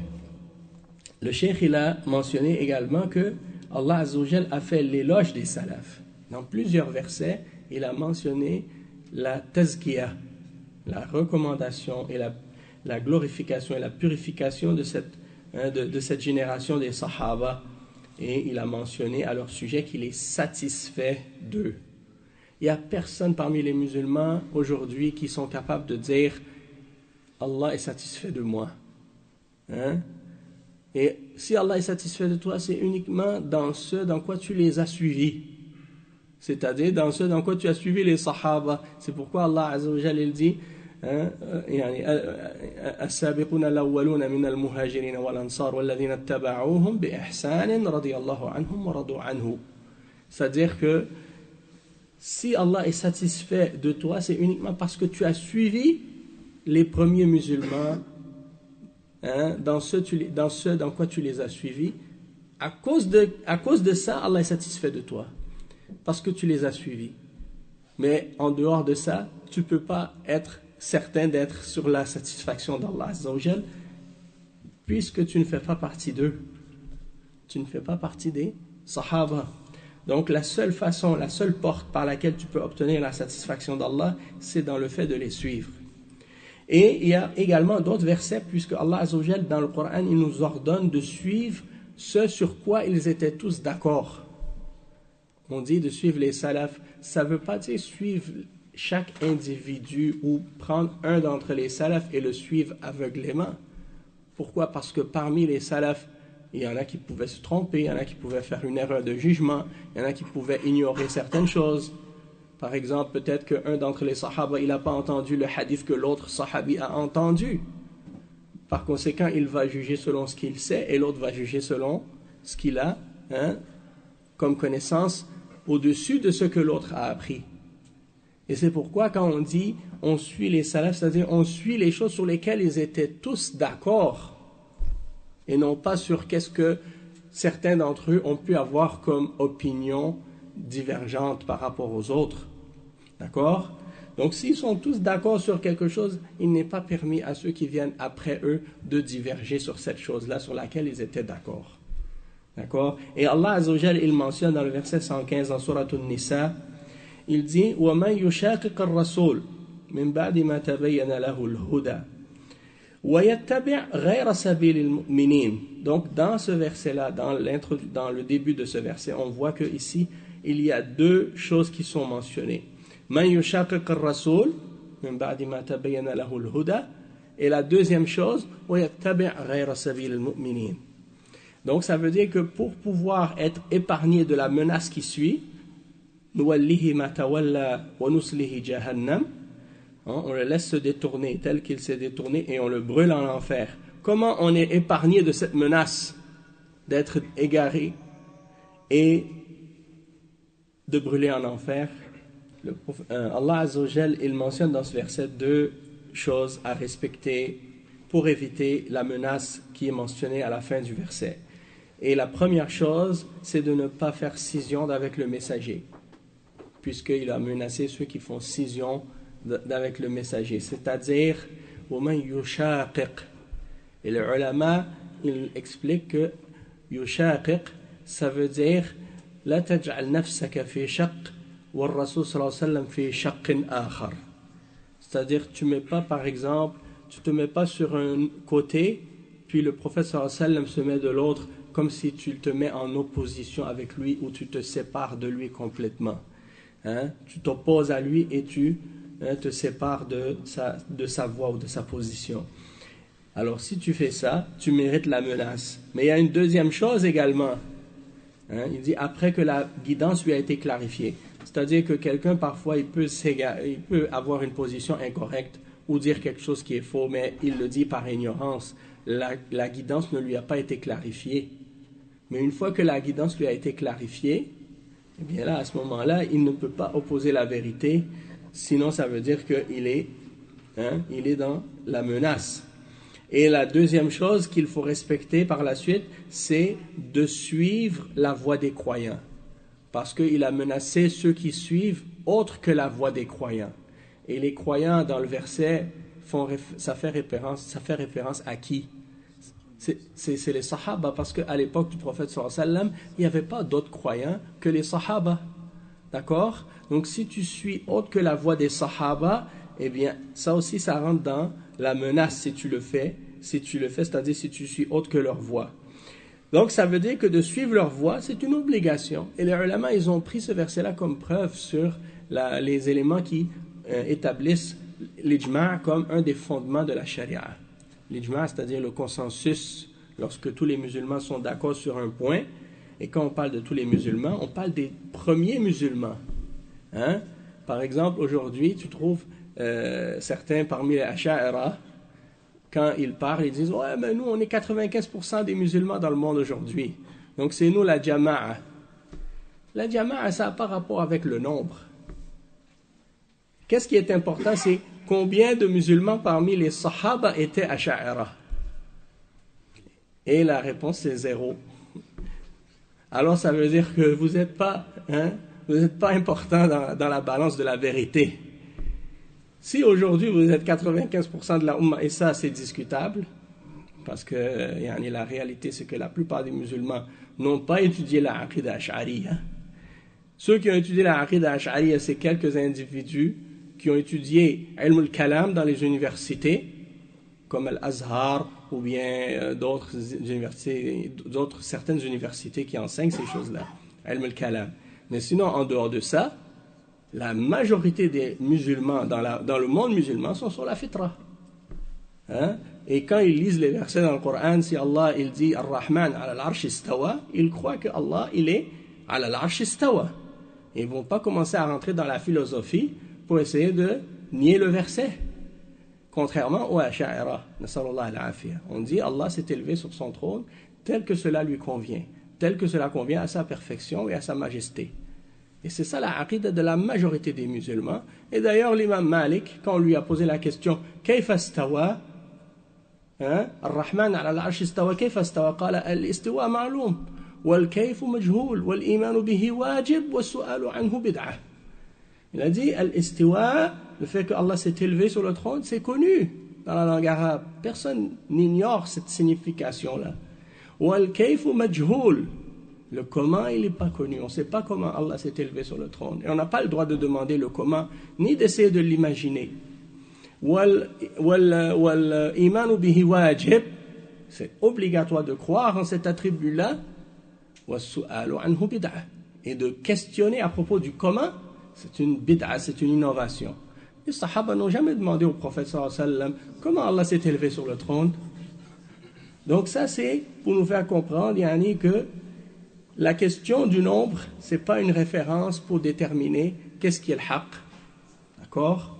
le cheikh il a mentionné également que Allah Azza wa Jal a fait l'éloge des salafs. Dans plusieurs versets, il a mentionné la tazkiyah, la recommandation et la glorification et la purification de cette génération des sahaba. Et il a mentionné à leur sujet qu'il est satisfait d'eux. Il n'y a personne parmi les musulmans aujourd'hui qui sont capables de dire « Allah est satisfait de moi ». Hein? Et si Allah est satisfait de toi, c'est uniquement dans ce dans quoi tu les as suivis. C'est-à-dire dans ce dans quoi tu as suivi les sahaba. C'est pourquoi Allah Azza wa Jalla il dit السابقون الأولون من المهاجرين والأنصار والذين اتبعوهم بإحسان رضي الله عنهم ورضوا عنه. C'est-à-dire que si Allah est satisfait de toi, c'est uniquement parce que tu as suivi les premiers musulmans, hein, dans ce dans quoi tu les as suivis. À cause de ça, Allah est satisfait de toi, parce que tu les as suivis. Mais en dehors de ça, tu ne peux pas être certain d'être sur la satisfaction d'Allah Azza wa Jal, puisque tu ne fais pas partie d'eux. Tu ne fais pas partie des sahaba. Donc la seule façon, la seule porte par laquelle tu peux obtenir la satisfaction d'Allah, c'est dans le fait de les suivre. Et il y a également d'autres versets, puisque Allah Azza wa Jal, dans le Coran, il nous ordonne de suivre ce sur quoi ils étaient tous d'accord. On dit de suivre les salafs, ça ne veut pas dire suivre chaque individu ou prendre un d'entre les salafs et le suivre aveuglément. Pourquoi? Parce que parmi les salafs, il y en a qui pouvaient se tromper, il y en a qui pouvaient faire une erreur de jugement, il y en a qui pouvaient ignorer certaines choses. Par exemple, peut-être qu'un d'entre les sahaba, il n'a pas entendu le hadith que l'autre sahabi a entendu. Par conséquent, il va juger selon ce qu'il sait et l'autre va juger selon ce qu'il a, hein, comme connaissance au-dessus de ce que l'autre a appris. Et c'est pourquoi quand on dit on suit les salafs, c'est-à-dire on suit les choses sur lesquelles ils étaient tous d'accord et non pas sur qu'est-ce que certains d'entre eux ont pu avoir comme opinion divergente par rapport aux autres. D'accord? Donc s'ils sont tous d'accord sur quelque chose, il n'est pas permis à ceux qui viennent après eux de diverger sur cette chose-là sur laquelle ils étaient d'accord. D'accord? Et Allah Azza wa Jal, il mentionne dans le verset 115 dans Sourate An-Nisa, il dit وَمَنْ يُشَاقِقَ الرَّسُولِ من بعد ما تبين له الهدى ويتبع غير سبيل المؤمنين. Donc dans ce verset-là, dans le début de ce verset, on voit que ici il y a deux choses qui sont mentionnées. من يشاقق الرسول من بعد ما تبين له الهدى. Et la deuxième chose, ويتبع غير سبيل المؤمنين. Donc ça veut dire que pour pouvoir être épargné de la menace qui suit, نُوَلِّهِ مَا تَوَلَّى وَنُصْلِهِ جَهَنَّمَ, on le laisse se détourner tel qu'il s'est détourné et on le brûle en enfer. Comment on est épargné de cette menace d'être égaré et de brûler en enfer? Allah Azza wa Jal, il mentionne dans ce verset deux choses à respecter pour éviter la menace qui est mentionnée à la fin du verset. Et la première chose, c'est de ne pas faire scission avec le messager, puisqu'il a menacé ceux qui font scission avec le messager, c'est-à-dire وَمَنْ يُشَاقِقْ. Et les ulama, ils expliquent que يُشَاقِقْ, ça veut dire لا تجعل نفسك في شق والرسول صلى الله عليه وسلم في شق آخر. C'est-à-dire tu mets pas, par exemple, tu te mets pas sur un côté puis le prophète sallallahu alayhi wa sallam se met de l'autre, comme si tu te mets en opposition avec lui ou tu te sépares de lui complètement. Tu t'opposes à lui et tu te sépares de sa voix ou de sa position. Alors si tu fais ça, tu mérites la menace. Mais il y a une deuxième chose également. Il dit après que la guidance lui a été clarifiée. C'est-à-dire que quelqu'un parfois il peut avoir une position incorrecte ou dire quelque chose qui est faux, mais il le dit par ignorance. La guidance ne lui a pas été clarifiée. Mais une fois que la guidance lui a été clarifiée, eh bien là, à ce moment-là, il ne peut pas opposer la vérité, sinon ça veut dire qu'il est, il est dans la menace. Et la deuxième chose qu'il faut respecter par la suite, c'est de suivre la voie des croyants. Parce qu'il a menacé ceux qui suivent autre que la voie des croyants. Et les croyants, dans le verset, ça fait référence à qui? C'est les Sahaba, parce qu'à l'époque du prophète sallallahu alayhi wa sallam, il n'y avait pas d'autres croyants que les Sahaba. D'accord? Donc si tu suis autre que la voie des Sahaba, eh bien ça aussi ça rentre dans la menace si tu le fais, c'est-à-dire si tu suis autre que leur voie. Donc ça veut dire que de suivre leur voie, c'est une obligation. Et les ulama, ils ont pris ce verset-là comme preuve sur les éléments qui établissent l'ijma' comme un des fondements de la charia. L'ijma', c'est-à-dire le consensus, lorsque tous les musulmans sont d'accord sur un point. Et quand on parle de tous les musulmans, on parle des premiers musulmans. Par exemple, aujourd'hui, tu trouves certains parmi les Asha'ira, quand ils parlent, ils disent « Ouais, mais nous, on est 95% des musulmans dans le monde aujourd'hui. Donc, c'est nous la jama'a. » La jama'a, ça n'a pas rapport avec le nombre. Qu'est-ce qui est important, c'est combien de musulmans parmi les Sahaba étaient Asha'ira. Et la réponse, c'est 0. Alors, ça veut dire que vous n'êtes pas important dans la balance de la vérité. Si aujourd'hui vous êtes 95% de la Ummah, et ça c'est discutable, parce que la réalité c'est que la plupart des musulmans n'ont pas étudié la Aqidah Ash'ariyya. Ceux qui ont étudié la Aqidah Ash'ariyya, c'est quelques individus qui ont étudié Ilm al-Kalam dans les universités, comme Al-Azhar ou bien certaines universités qui enseignent ces choses-là, Ilm al-Kalam. Mais sinon, en dehors de ça, la majorité des musulmans dans le monde musulman sont sur la fitra. Et quand ils lisent les versets dans le Coran, si Allah il dit Ar-Rahman ala al-Arsh istawa, ils croient que Allah il est ala al-Arsh istawa. Ils ne vont pas commencer à rentrer dans la philosophie pour essayer de nier le verset. Contrairement aux Asha'ira, on dit Allah s'est élevé sur son trône tel que cela lui convient, tel que cela convient à sa perfection et à sa majesté. Et c'est ça la aqidah de la majorité des musulmans. Et d'ailleurs, l'imam Malik, quand on lui a posé la question « Kayfa istawa » Ar-Rahman ala al-Arsh istawa, kayfa istawa? Qala al-istiwa ma'loum, wal-kayfu majhoul, wal-imanu bihi wajib, wal-su'alu anhu bid'ah. Il a dit, al-istiwa, le fait que Allah s'est élevé sur le trône, c'est connu dans la langue arabe. Personne n'ignore cette signification-là. Wal-kayfu majhoul. Le comment, il n'est pas connu. On ne sait pas comment Allah s'est élevé sur le trône. Et on n'a pas le droit de demander le comment, ni d'essayer de l'imaginer. وَالْإِيمَانُ بِهِ وَاجِبٌ, c'est obligatoire de croire en cet attribut-là. وَالسُّؤَالُ عَنْهُ بِدْعَةٌ, et de questionner à propos du comment, c'est une bid'a, c'est une innovation. Les Sahaba n'ont jamais demandé au prophète sallallahu alayhi wa sallam comment Allah s'est élevé sur le trône. Donc ça, c'est pour nous faire comprendre, yani, que la question du nombre, c'est pas une référence pour déterminer qu'est-ce qui est le haqq, d'accord?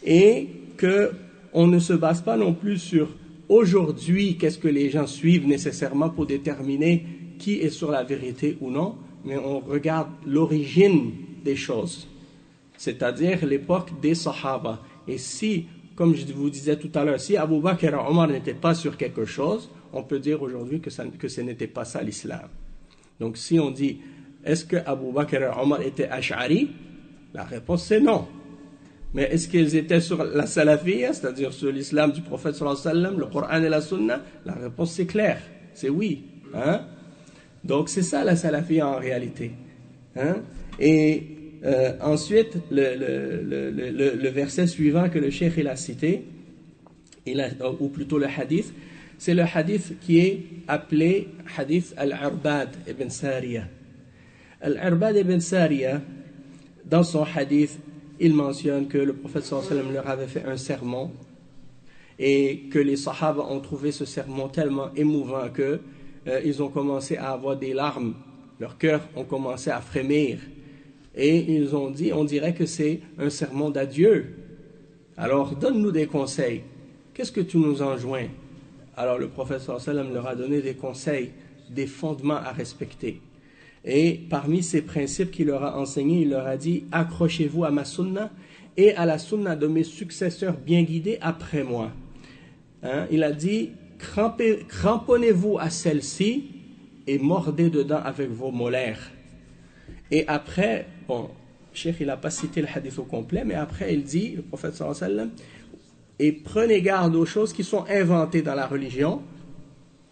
Et que on ne se base pas non plus sur aujourd'hui qu'est-ce que les gens suivent nécessairement pour déterminer qui est sur la vérité ou non, mais on regarde l'origine des choses, c'est-à-dire l'époque des Sahaba. Et si, comme je vous disais tout à l'heure, si Abu Bakr et Omar n'étaient pas sur quelque chose, on peut dire aujourd'hui que ce n'était pas ça l'islam. Donc si on dit, est-ce que Abu Bakr et Omar étaient Ash'ari? La réponse c'est non. Mais est-ce qu'ils étaient sur la salafiyya, c'est-à-dire sur l'islam du prophète sallallahu alayhi wa sallam, le Coran et la Sunna? La réponse c'est clair, c'est oui. Hein? Donc c'est ça la salafiyya en réalité. Hein? Et ensuite, le verset suivant que le cheikh il a cité, ou plutôt le hadith, c'est le hadith qui est appelé hadith Al-Irbad ibn Sariya. Al-Irbad ibn Sariya, dans son hadith, il mentionne que le prophète sallallahu alayhi wa sallam leur avait fait un sermon et que les Sahaba ont trouvé ce sermon tellement émouvant que ils ont commencé à avoir des larmes, leurs cœurs ont commencé à frémir et ils ont dit, on dirait que c'est un sermon d'adieu. Alors donne-nous des conseils, qu'est-ce que tu nous enjoins? Alors le prophète sallallahu alayhi wa sallam leur a donné des conseils, des fondements à respecter. Et parmi ces principes qu'il leur a enseignés, il leur a dit, accrochez-vous à ma sunna et à la sunna de mes successeurs bien guidés après moi. Hein? Il a dit, cramponnez-vous à celle-ci et mordez dedans avec vos molaires. Et après, bon, Cheikh il n'a pas cité le hadith au complet, mais après il dit, le prophète sallallahu alayhi wa sallam, et prenez garde aux choses qui sont inventées dans la religion,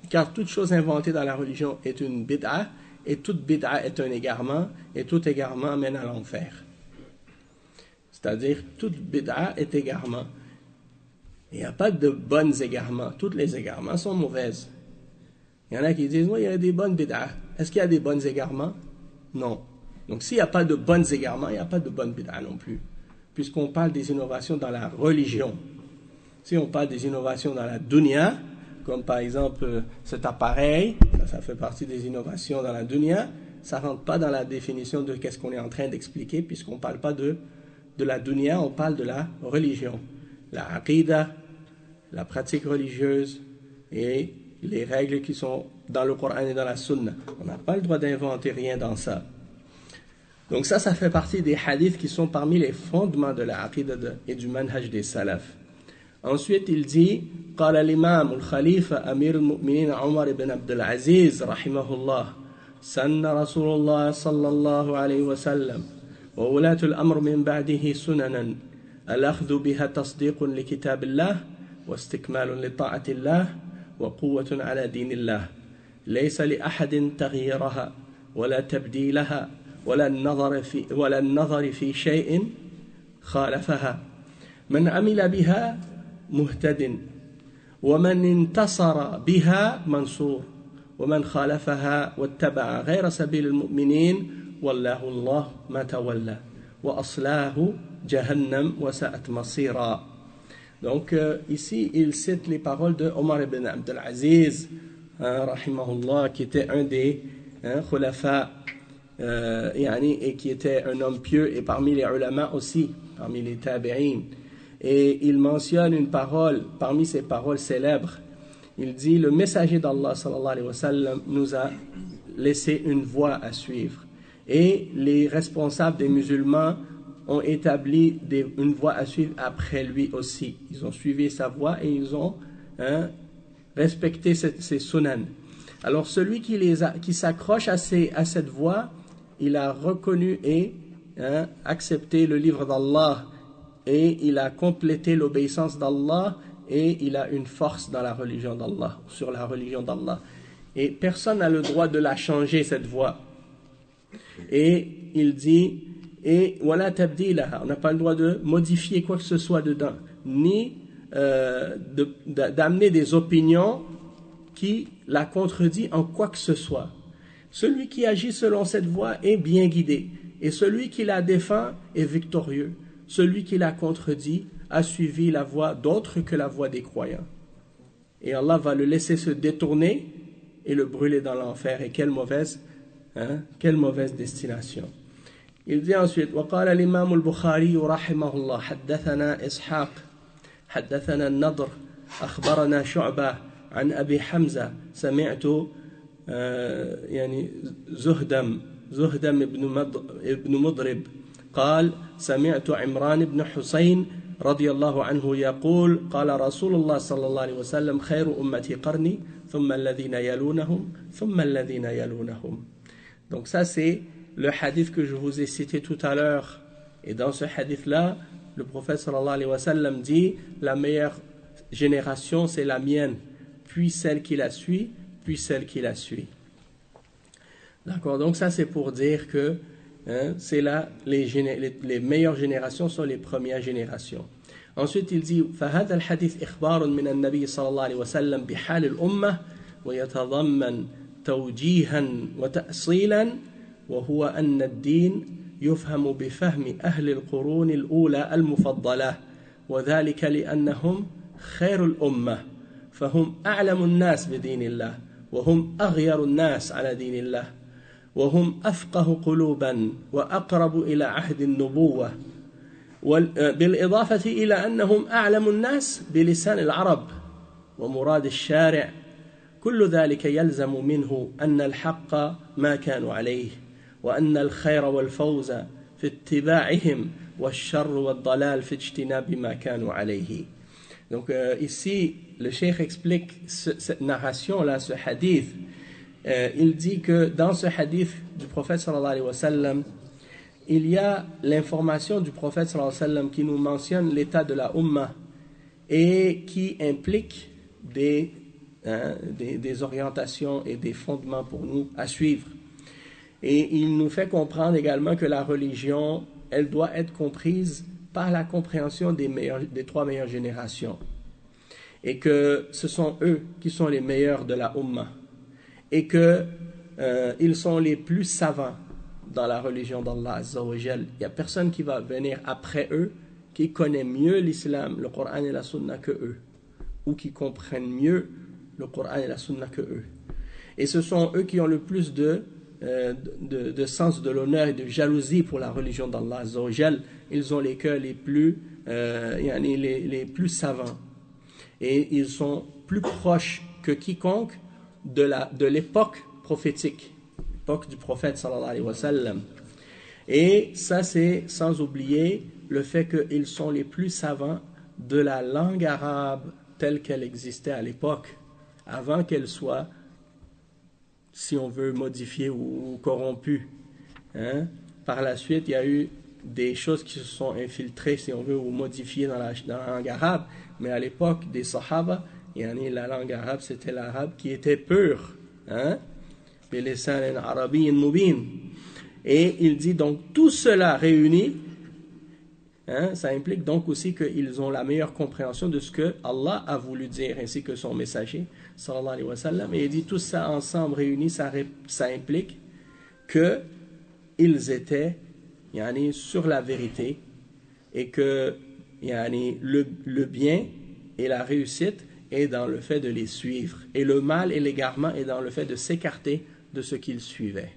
car toute chose inventée dans la religion est une bid'a, et toute bid'a est un égarement, et tout égarement mène à l'enfer. C'est-à-dire, toute bid'a est égarement. Il n'y a pas de bons égarements. Tous les égarements sont mauvaises. Il y en a qui disent, oui, il y a des bonnes bid'a. Est-ce qu'il y a des bons égarements? Non. Donc, s'il n'y a pas de bons égarements, il n'y a pas de bonnes bid'a non plus. Puisqu'on parle des innovations dans la religion. Si on parle des innovations dans la dunya, comme par exemple cet appareil, ça fait partie des innovations dans la dunya, ça ne rentre pas dans la définition de qu'est-ce qu'on est en train d'expliquer, puisqu'on ne parle pas de la dunya, on parle de la religion. La aqidah, la pratique religieuse et les règles qui sont dans le Coran et dans la Sunna. On n'a pas le droit d'inventer rien dans ça. Donc ça fait partie des hadiths qui sont parmi les fondements de la aqidah et du manhaj des salafs. Ensuite, il dit, قال الإمام الخليفة أمير المؤمنين عمر بن عبد العزيز رحمه الله سن رسول الله صلى الله عليه وسلم وولاة الأمر من بعده سننا الأخذ بها تصديق لكتاب الله واستكمال لطاعة الله وقوة على دين الله ليس لأحد تغييرها ولا تبديلها ولا النظر في شيء خالفها من عمل بها مهتد ومن انتصر بها منصور ومن خالفها واتبع غير سبيل المؤمنين والله الله ما تولى وأصلاه جهنم وساءت مصيرا. Donc ici il cite les paroles de Omar ibn Abdul Aziz rahimahullah, qui était un des khulafa et qui était un homme pieux et parmi les ulama aussi, parmi les tabi'in. Et il mentionne une parole, parmi ces paroles célèbres, il dit, le messager d'Allah sallallahu alayhi wa sallam nous a laissé une voie à suivre. Et les responsables des musulmans ont établi une voie à suivre après lui aussi. Ils ont suivi sa voie et ils ont respecté ces sunan. Alors celui qui s'accroche à cette voie, il a reconnu et accepté le livre d'Allah, et il a complété l'obéissance d'Allah, et il a une force dans la religion d'Allah, sur la religion d'Allah. Et personne n'a le droit de la changer, cette voie. Et il dit, et wala tabdilaha, on n'a pas le droit de modifier quoi que ce soit dedans, ni d'amener des opinions qui la contredit en quoi que ce soit. Celui qui agit selon cette voie est bien guidé, et celui qui la défend est victorieux. Celui qui la contredit a suivi la voie d'autre que la voie des croyants. Et Allah va le laisser se détourner et le brûler dans l'enfer. Et quelle mauvaise destination. Il dit ensuite, وقال الإمام البخاري رحمه الله حدثنا إسحاق حدثنا النضر أخبرنا شعبة عن أبي حمزة سمعت يعني زهدم ابن مضرب قال سمعت عمران بن حسين رضي الله عنه يقول قال رسول الله صلى الله عليه وسلم خير أمتي قرني ثم الذين يلونهم ثم الذين يلونهم. Donc ça c'est le hadith que je vous ai cité tout à l'heure. Et dans ce hadith-là, le prophète sallallahu alayhi wa sallam dit la meilleure génération c'est la mienne, puis celle qui la suit, puis celle qui la suit. D'accord, donc ça c'est pour dire que c'est là les meilleures générations sont les premières générations. Ensuite il dit فهذا الحديث إخبار من النبي صلى الله عليه وسلم بحال الأمة ويتضمن توجيها وتأصيلا وهو أن الدين يفهم بفهم أهل القرون الأولى المفضلة وذلك لأنهم خير الأمة فهم أعلم الناس بدين الله وهم أغير الناس على دين الله وهم أفقه قلوبا وأقرب إلى عهد النبوة بالإضافة إلى أنهم أعلم الناس بلسان العرب ومراد الشارع كل ذلك يلزم منه أن الحق ما كانوا عليه وأن الخير والفوز في اتباعهم والشر والضلال في اجتناب ما كانوا عليه. Donc ici le cheikh explique cette narration-là, ce hadith. Il dit que dans ce hadith du prophète sallallahu alayhi wa sallam, il y a l'information du prophète sallallahu alayhi wa sallam qui nous mentionne l'état de la Ummah et qui implique des orientations et des fondements pour nous à suivre. Et il nous fait comprendre également que la religion, elle doit être comprise par la compréhension des trois meilleures générations. Et que ce sont eux qui sont les meilleurs de la Ummah. Et qu'ils sont les plus savants dans la religion d'Allah Azza wa Jal. Il n'y a personne qui va venir après eux qui connaît mieux l'islam, le Coran et la Sunna que eux, ou qui comprennent mieux le Coran et la Sunna que eux. Et ce sont eux qui ont le plus de sens de l'honneur et de jalousie pour la religion d'Allah Azza wa Jal. Ils ont les cœurs les plus savants. Et ils sont plus proches que quiconque de l'époque prophétique, l'époque du prophète sallallahu alayhi wa sallam. Et ça c'est sans oublier le fait qu'ils sont les plus savants de la langue arabe telle qu'elle existait à l'époque, avant qu'elle soit, si on veut, modifiée ou corrompue. Par la suite, il y a eu des choses qui se sont infiltrées, si on veut, ou modifiées dans la langue arabe, mais à l'époque des Sahaba, la langue arabe, c'était l'arabe qui était pur. Et il dit donc tout cela réuni, ça implique donc aussi qu'ils ont la meilleure compréhension de ce que Allah a voulu dire, ainsi que son messager, sallallahu alayhi wa sallam. Et il dit tout ça ensemble réuni, ça implique qu'ils étaient sur la vérité et que le bien et la réussite est dans le fait de les suivre, et le mal et l'égarement est dans le fait de s'écarter de ce qu'ils suivaient.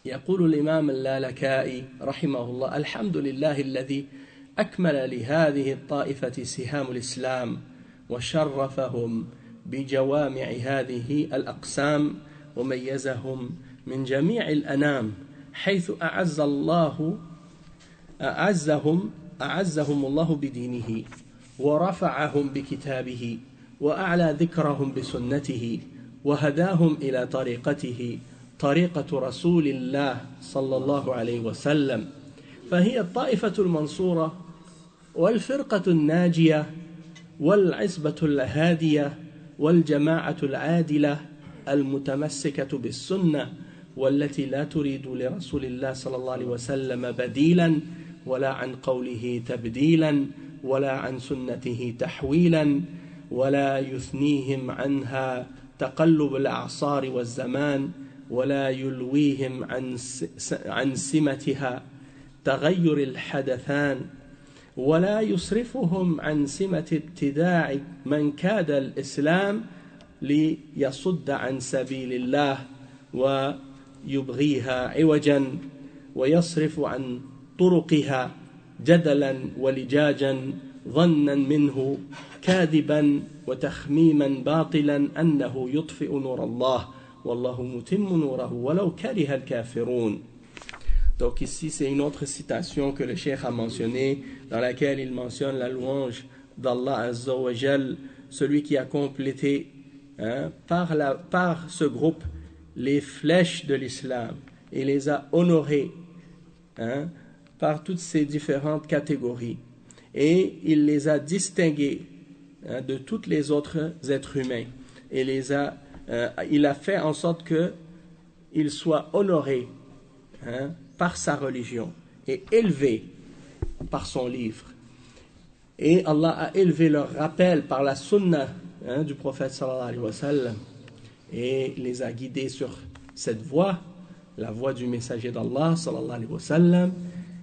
يقول الإمام اللالكائي رحمه الله الحمد لله الذي أكمل لهذه الطائفة سهام الإسلام وشرفهم بجوامع هذه الأقسام وميزهم من جميع الأنام حيث أعزهم الله بدينه ورفعهم بكتابه وأعلى ذكرهم بسنته وهداهم إلى طريقته طريقة رسول الله صلى الله عليه وسلم فهي الطائفة المنصورة والفرقة الناجية والعصبة الهادية والجماعة العادلة المتمسكة بالسنة والتي لا تريد لرسول الله صلى الله عليه وسلم بديلا ولا عن قوله تبديلا ولا عن سنته تحويلا ولا يثنيهم عنها تقلب الأعصار والزمان ولا يلويهم عن سمتها تغير الحدثان ولا يصرفهم عن سمة ابتداع من كاد الإسلام ليصد عن سبيل الله ويبغيها عوجا ويصرف عن طرقها جدلا ولجاجا ظنا منه كاذبا وتخميما باطلا أنه يطفئ نور الله والله متم نوره ولو كره الكافرون. Donc ici c'est une autre citation que le cheikh a mentionnée, dans laquelle il mentionne la louange d'Allah Azza wa Jal, celui qui a complété par ce groupe les flèches de l'islam et les a honorés par toutes ces différentes catégories, et il les a distingués de tous les autres êtres humains, et il a fait en sorte qu'ils soient honorés par sa religion et élevés par son livre. Et Allah a élevé leur rappel par la sunna du prophète sallallahu alayhi wa sallam et les a guidés sur cette voie, la voie du messager d'Allah sallallahu alayhi wa sallam.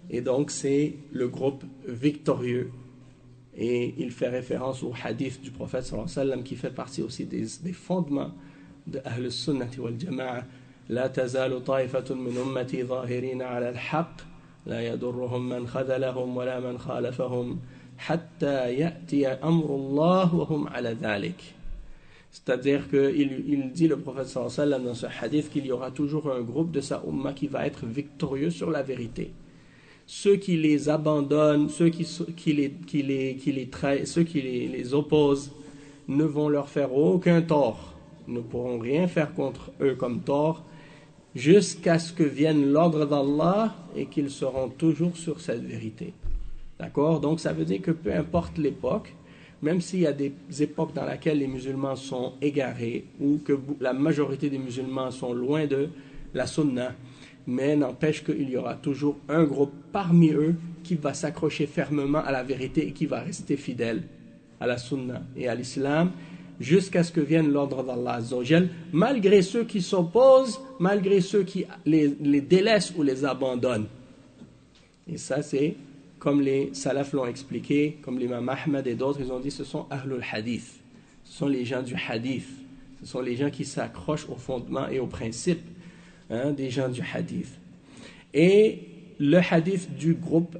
Et donc c'est le groupe victorieux. Et il fait référence au hadith du prophète sallallahu alayhi wa sallam qui fait partie aussi des fondements de Ahl al-Sunnah wal Jama'a. لا تزال طائفة من أمتي ظاهرين على الحق لا يضرهم من خذلهم ولا من خالفهم حتى يأتي أمر الله وهم على ذلك. C'est-à-dire qu'il dit, le prophète sallallahu alayhi wa sallam, dans ce hadith, qu'il y aura toujours un groupe de sa umma qui va être victorieux sur la vérité. Ceux qui les abandonnent, ceux qui les trahissent, ceux qui les opposent, ne vont leur faire aucun tort, ne pourront rien faire contre eux comme tort, jusqu'à ce que vienne l'ordre d'Allah et qu'ils seront toujours sur cette vérité. D'accord? Donc ça veut dire que peu importe l'époque, même s'il y a des époques dans lesquelles les musulmans sont égarés ou que la majorité des musulmans sont loin de la sunna, mais n'empêche qu'il y aura toujours un groupe parmi eux qui va s'accrocher fermement à la vérité et qui va rester fidèle à la sunna et à l'islam jusqu'à ce que vienne l'ordre d'Allah Azza wa Jal, malgré ceux qui s'opposent, malgré ceux qui les délaissent ou les abandonnent. Et ça c'est comme les salafs l'ont expliqué, comme l'imam Ahmad et d'autres, ils ont dit ce sont Ahlul Hadith, ce sont les gens du Hadith, ce sont les gens qui s'accrochent aux fondements et aux principes des gens du Hadith. Et le Hadith du groupe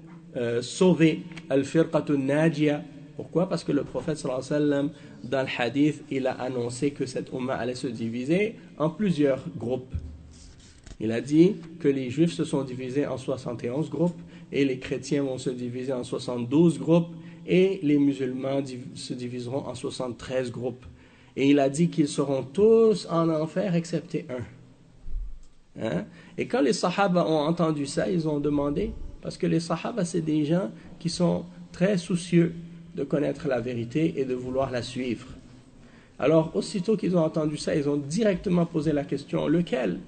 sauvé, Al-Firqatun Najiyah, pourquoi? Parce que le prophète sallallahu alayhi wa sallam, dans le Hadith, il a annoncé que cette umma allait se diviser en plusieurs groupes. Il a dit que les juifs se sont divisés en 71 groupes, et les chrétiens vont se diviser en 72 groupes, et les musulmans se diviseront en 73 groupes. Et il a dit qu'ils seront tous en enfer excepté un. Et quand les sahaba ont entendu ça, ils ont demandé, parce que les sahaba c'est des gens qui sont très soucieux de connaître la vérité et de vouloir la suivre. Alors aussitôt qu'ils ont entendu ça, ils ont directement posé la question, lequel?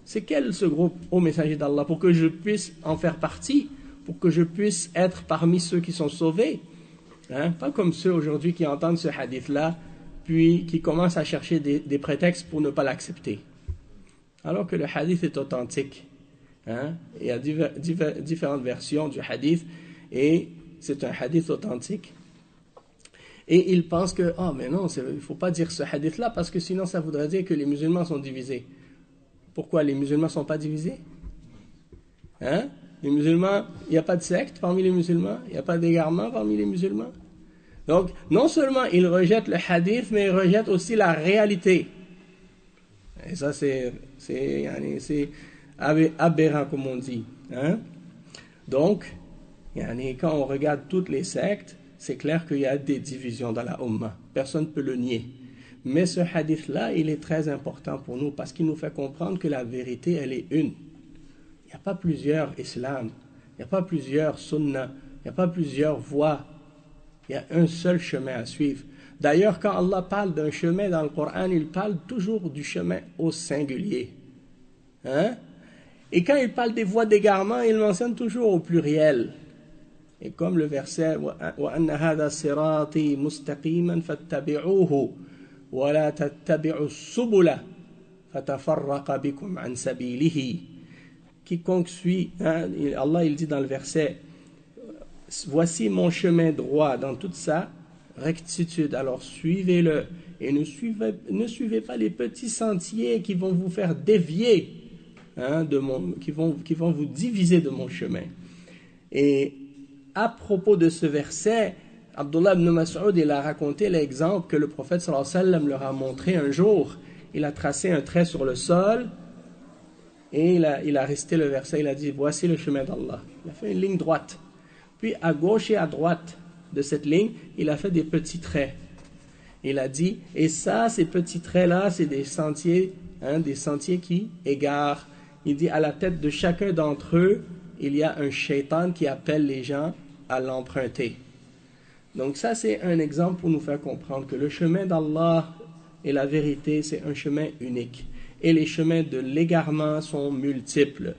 C'est quel ce groupe, ô messager d'Allah, pour que je puisse en faire partie, pour que je puisse être parmi ceux qui sont sauvés, pas comme ceux aujourd'hui qui entendent ce hadith-là, puis qui commencent à chercher des prétextes pour ne pas l'accepter. Alors que le hadith est authentique. Il y a différentes versions du hadith, et c'est un hadith authentique. Et ils pensent que, mais non, il ne faut pas dire ce hadith-là, parce que sinon ça voudrait dire que les musulmans sont divisés. Pourquoi les musulmans ne sont pas divisés? Les musulmans, il n'y a pas de secte parmi les musulmans, il n'y a pas d'égarement parmi les musulmans. Donc, non seulement ils rejettent le hadith, mais ils rejettent aussi la réalité. Et ça, c'est aberrant, comme on dit. Donc, quand on regarde toutes les sectes, c'est clair qu'il y a des divisions dans la Ummah. Personne ne peut le nier. Mais ce hadith-là, il est très important pour nous parce qu'il nous fait comprendre que la vérité, elle est une. Il n'y a pas plusieurs islam, il n'y a pas plusieurs sunnah, il n'y a pas plusieurs voies. Il y a un seul chemin à suivre. D'ailleurs, quand Allah parle d'un chemin dans le Coran, il parle toujours du chemin au singulier. Hein? Et quand il parle des voies d'égarement, il mentionne toujours au pluriel. Et comme le verset وَأَنَّ هَذَا صِرَاطِي مُسْتَقِيمًا فَاتَّبِعُوهُ وَلَا تَتَّبِعُوا السُّبُلَ فَتَفَرَّقَ بِكُمْ عَنْ سَبِيلِهِ. Quiconque suit, hein, Allah il dit dans le verset, voici mon chemin droit dans toute sa rectitude, alors suivez-le et ne suivez pas les petits sentiers qui vont vous faire dévier, hein, qui vont vous diviser de mon chemin. Et à propos de ce verset, Abdullah ibn Mas'ud, il a raconté l'exemple que le prophète sallallahu alayhi wa sallam leur a montré un jour. Il a tracé un trait sur le sol et il a récité le verset, il a dit voici le chemin d'Allah. Il a fait une ligne droite. Puis à gauche et à droite de cette ligne, il a fait des petits traits. Il a dit, et ça, ces petits traits-là, c'est des sentiers qui égarent. Il dit, à la tête de chacun d'entre eux, il y a un shaitan qui appelle les gens à l'emprunter. Donc ça, c'est un exemple pour nous faire comprendre que le chemin d'Allah et la vérité, c'est un chemin unique. Et les chemins de l'égarement sont multiples.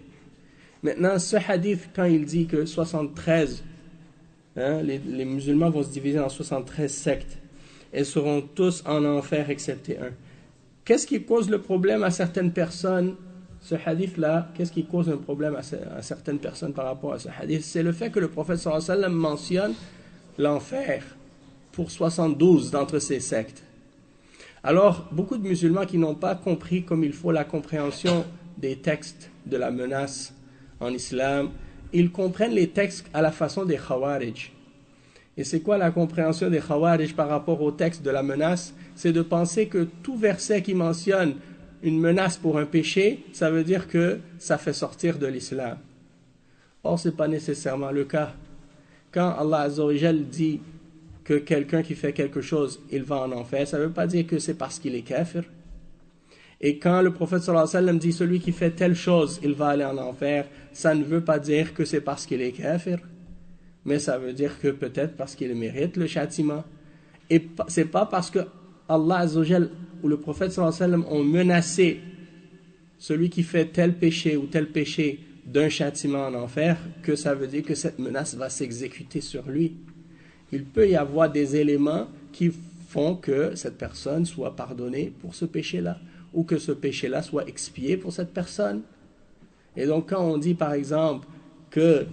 Maintenant, ce hadith, quand il dit que 73, les musulmans vont se diviser en 73 sectes, et seront tous en enfer excepté un. Qu'est-ce qui cause le problème à certaines personnes? Ce hadith-là, qu'est-ce qui cause un problème à certaines personnes par rapport à ce hadith? C'est le fait que le prophète sallallahu alayhi wa sallam mentionne l'enfer pour 72 d'entre ces sectes. Alors, beaucoup de musulmans qui n'ont pas compris comme il faut la compréhension des textes de la menace en islam, ils comprennent les textes à la façon des Khawarij. Et c'est quoi la compréhension des Khawarij par rapport au texte de la menace? C'est de penser que tout verset qui mentionne une menace pour un péché, ça veut dire que ça fait sortir de l'islam. Or, ce n'est pas nécessairement le cas. Quand Allah Azza wa Jal dit que quelqu'un qui fait quelque chose, il va en enfer, ça ne veut pas dire que c'est parce qu'il est kafir. Et quand le prophète sallallahu alayhi wa sallam dit celui qui fait telle chose, il va aller en enfer, ça ne veut pas dire que c'est parce qu'il est kafir. Mais ça veut dire que peut-être parce qu'il mérite le châtiment. Et c'est pas parce que Allah Azza wa Jal ou le prophète sallallahu alayhi wa sallam ont menacé celui qui fait tel péché ou tel péché d'un châtiment en enfer que ça veut dire que cette menace va s'exécuter sur lui. Il peut y avoir des éléments qui font que cette personne soit pardonnée pour ce péché-là ou que ce péché-là soit expié pour cette personne. Et donc quand on dit par exemple que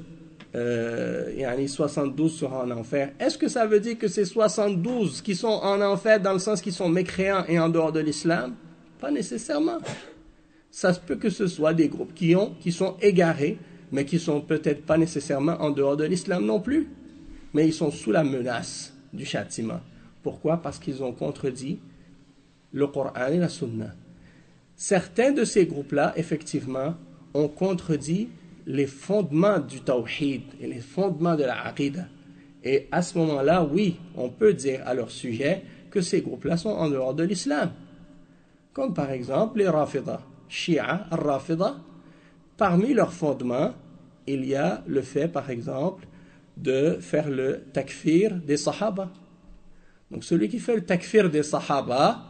72 seront en enfer, est-ce que ça veut dire que c'est 72 qui sont en enfer dans le sens qu'ils sont mécréants et en dehors de l'islam? Pas nécessairement. Ça se peut que ce soit des groupes qui sont égarés, mais qui sont peut-être pas nécessairement en dehors de l'islam non plus. Mais ils sont sous la menace du châtiment. Pourquoi? Parce qu'ils ont contredit le Coran et la Sunna. Certains de ces groupes-là, effectivement, ont contredit les fondements du tawhid et les fondements de la aqidah. Et à ce moment-là, oui, on peut dire à leur sujet que ces groupes-là sont en dehors de l'islam. Comme par exemple les Rafida, Shia, Rafida. Parmi leurs fondements, il y a le fait, par exemple, de faire le takfir des Sahaba. Donc celui qui fait le takfir des Sahaba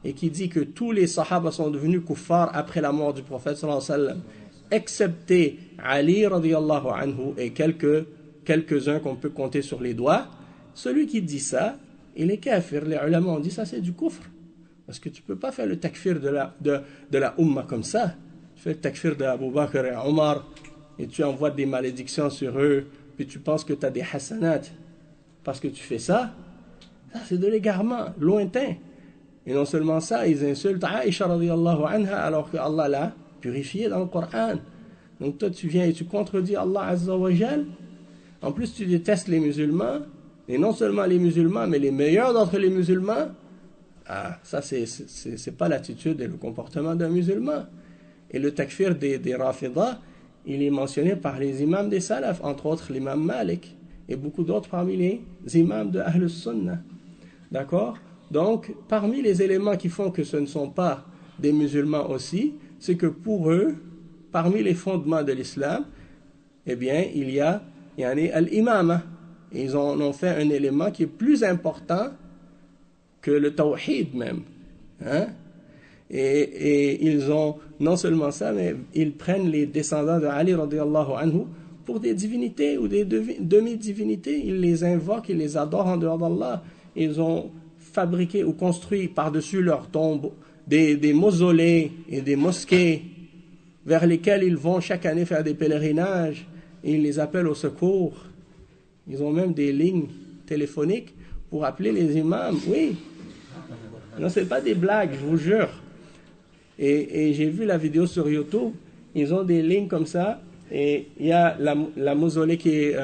et qui dit que tous les Sahaba sont devenus kuffars après la mort du prophète sallallahu alayhi wa sallam, excepté Ali radiyallahu anhu et quelques-uns qu'on peut compter sur les doigts, celui qui dit ça, il est kafir. Les ulama ont dit ça, c'est du kufr. Parce que tu ne peux pas faire le takfir de la umma comme ça. Tu fais le takfir d'Abu Bakr et Omar et tu envoies des malédictions sur eux, puis tu penses que tu as des hasanat parce que tu fais ça. Ça, c'est de l'égarement lointain. Et non seulement ça, ils insultent Aïcha radiyallahu anha alors que Allah l'a purifié dans le Coran. Donc toi tu viens et tu contredis Allah Azza wa Jal. En plus tu détestes les musulmans, et non seulement les musulmans, mais les meilleurs d'entre les musulmans. Ah, ça c'est pas l'attitude et le comportement d'un musulman. Et le takfir des Rafidah, il est mentionné par les imams des Salaf, entre autres l'imam Malik, et beaucoup d'autres parmi les imams de Ahl Sunnah. D'accord? Donc, parmi les éléments qui font que ce ne sont pas des musulmans aussi, c'est que pour eux, parmi les fondements de l'islam, eh bien, il y a al-imama. Ils en ont fait un élément qui est plus important que le tawhid même. Hein? Et ils ont, non seulement ça, mais ils prennent les descendants de Ali radiallahu anhu pour des divinités ou des demi-divinités. Ils les invoquent, ils les adorent en dehors d'Allah. Ils ont fabriqué ou construit par-dessus leurs tombes des mausolées et des mosquées vers lesquelles ils vont chaque année faire des pèlerinages et ils les appellent au secours. Ils ont même des lignes téléphoniques pour appeler les imams. Oui, non, ce n'est pas des blagues, je vous jure. Et j'ai vu la vidéo sur YouTube, ils ont des lignes comme ça, et il y a la mausolée qui est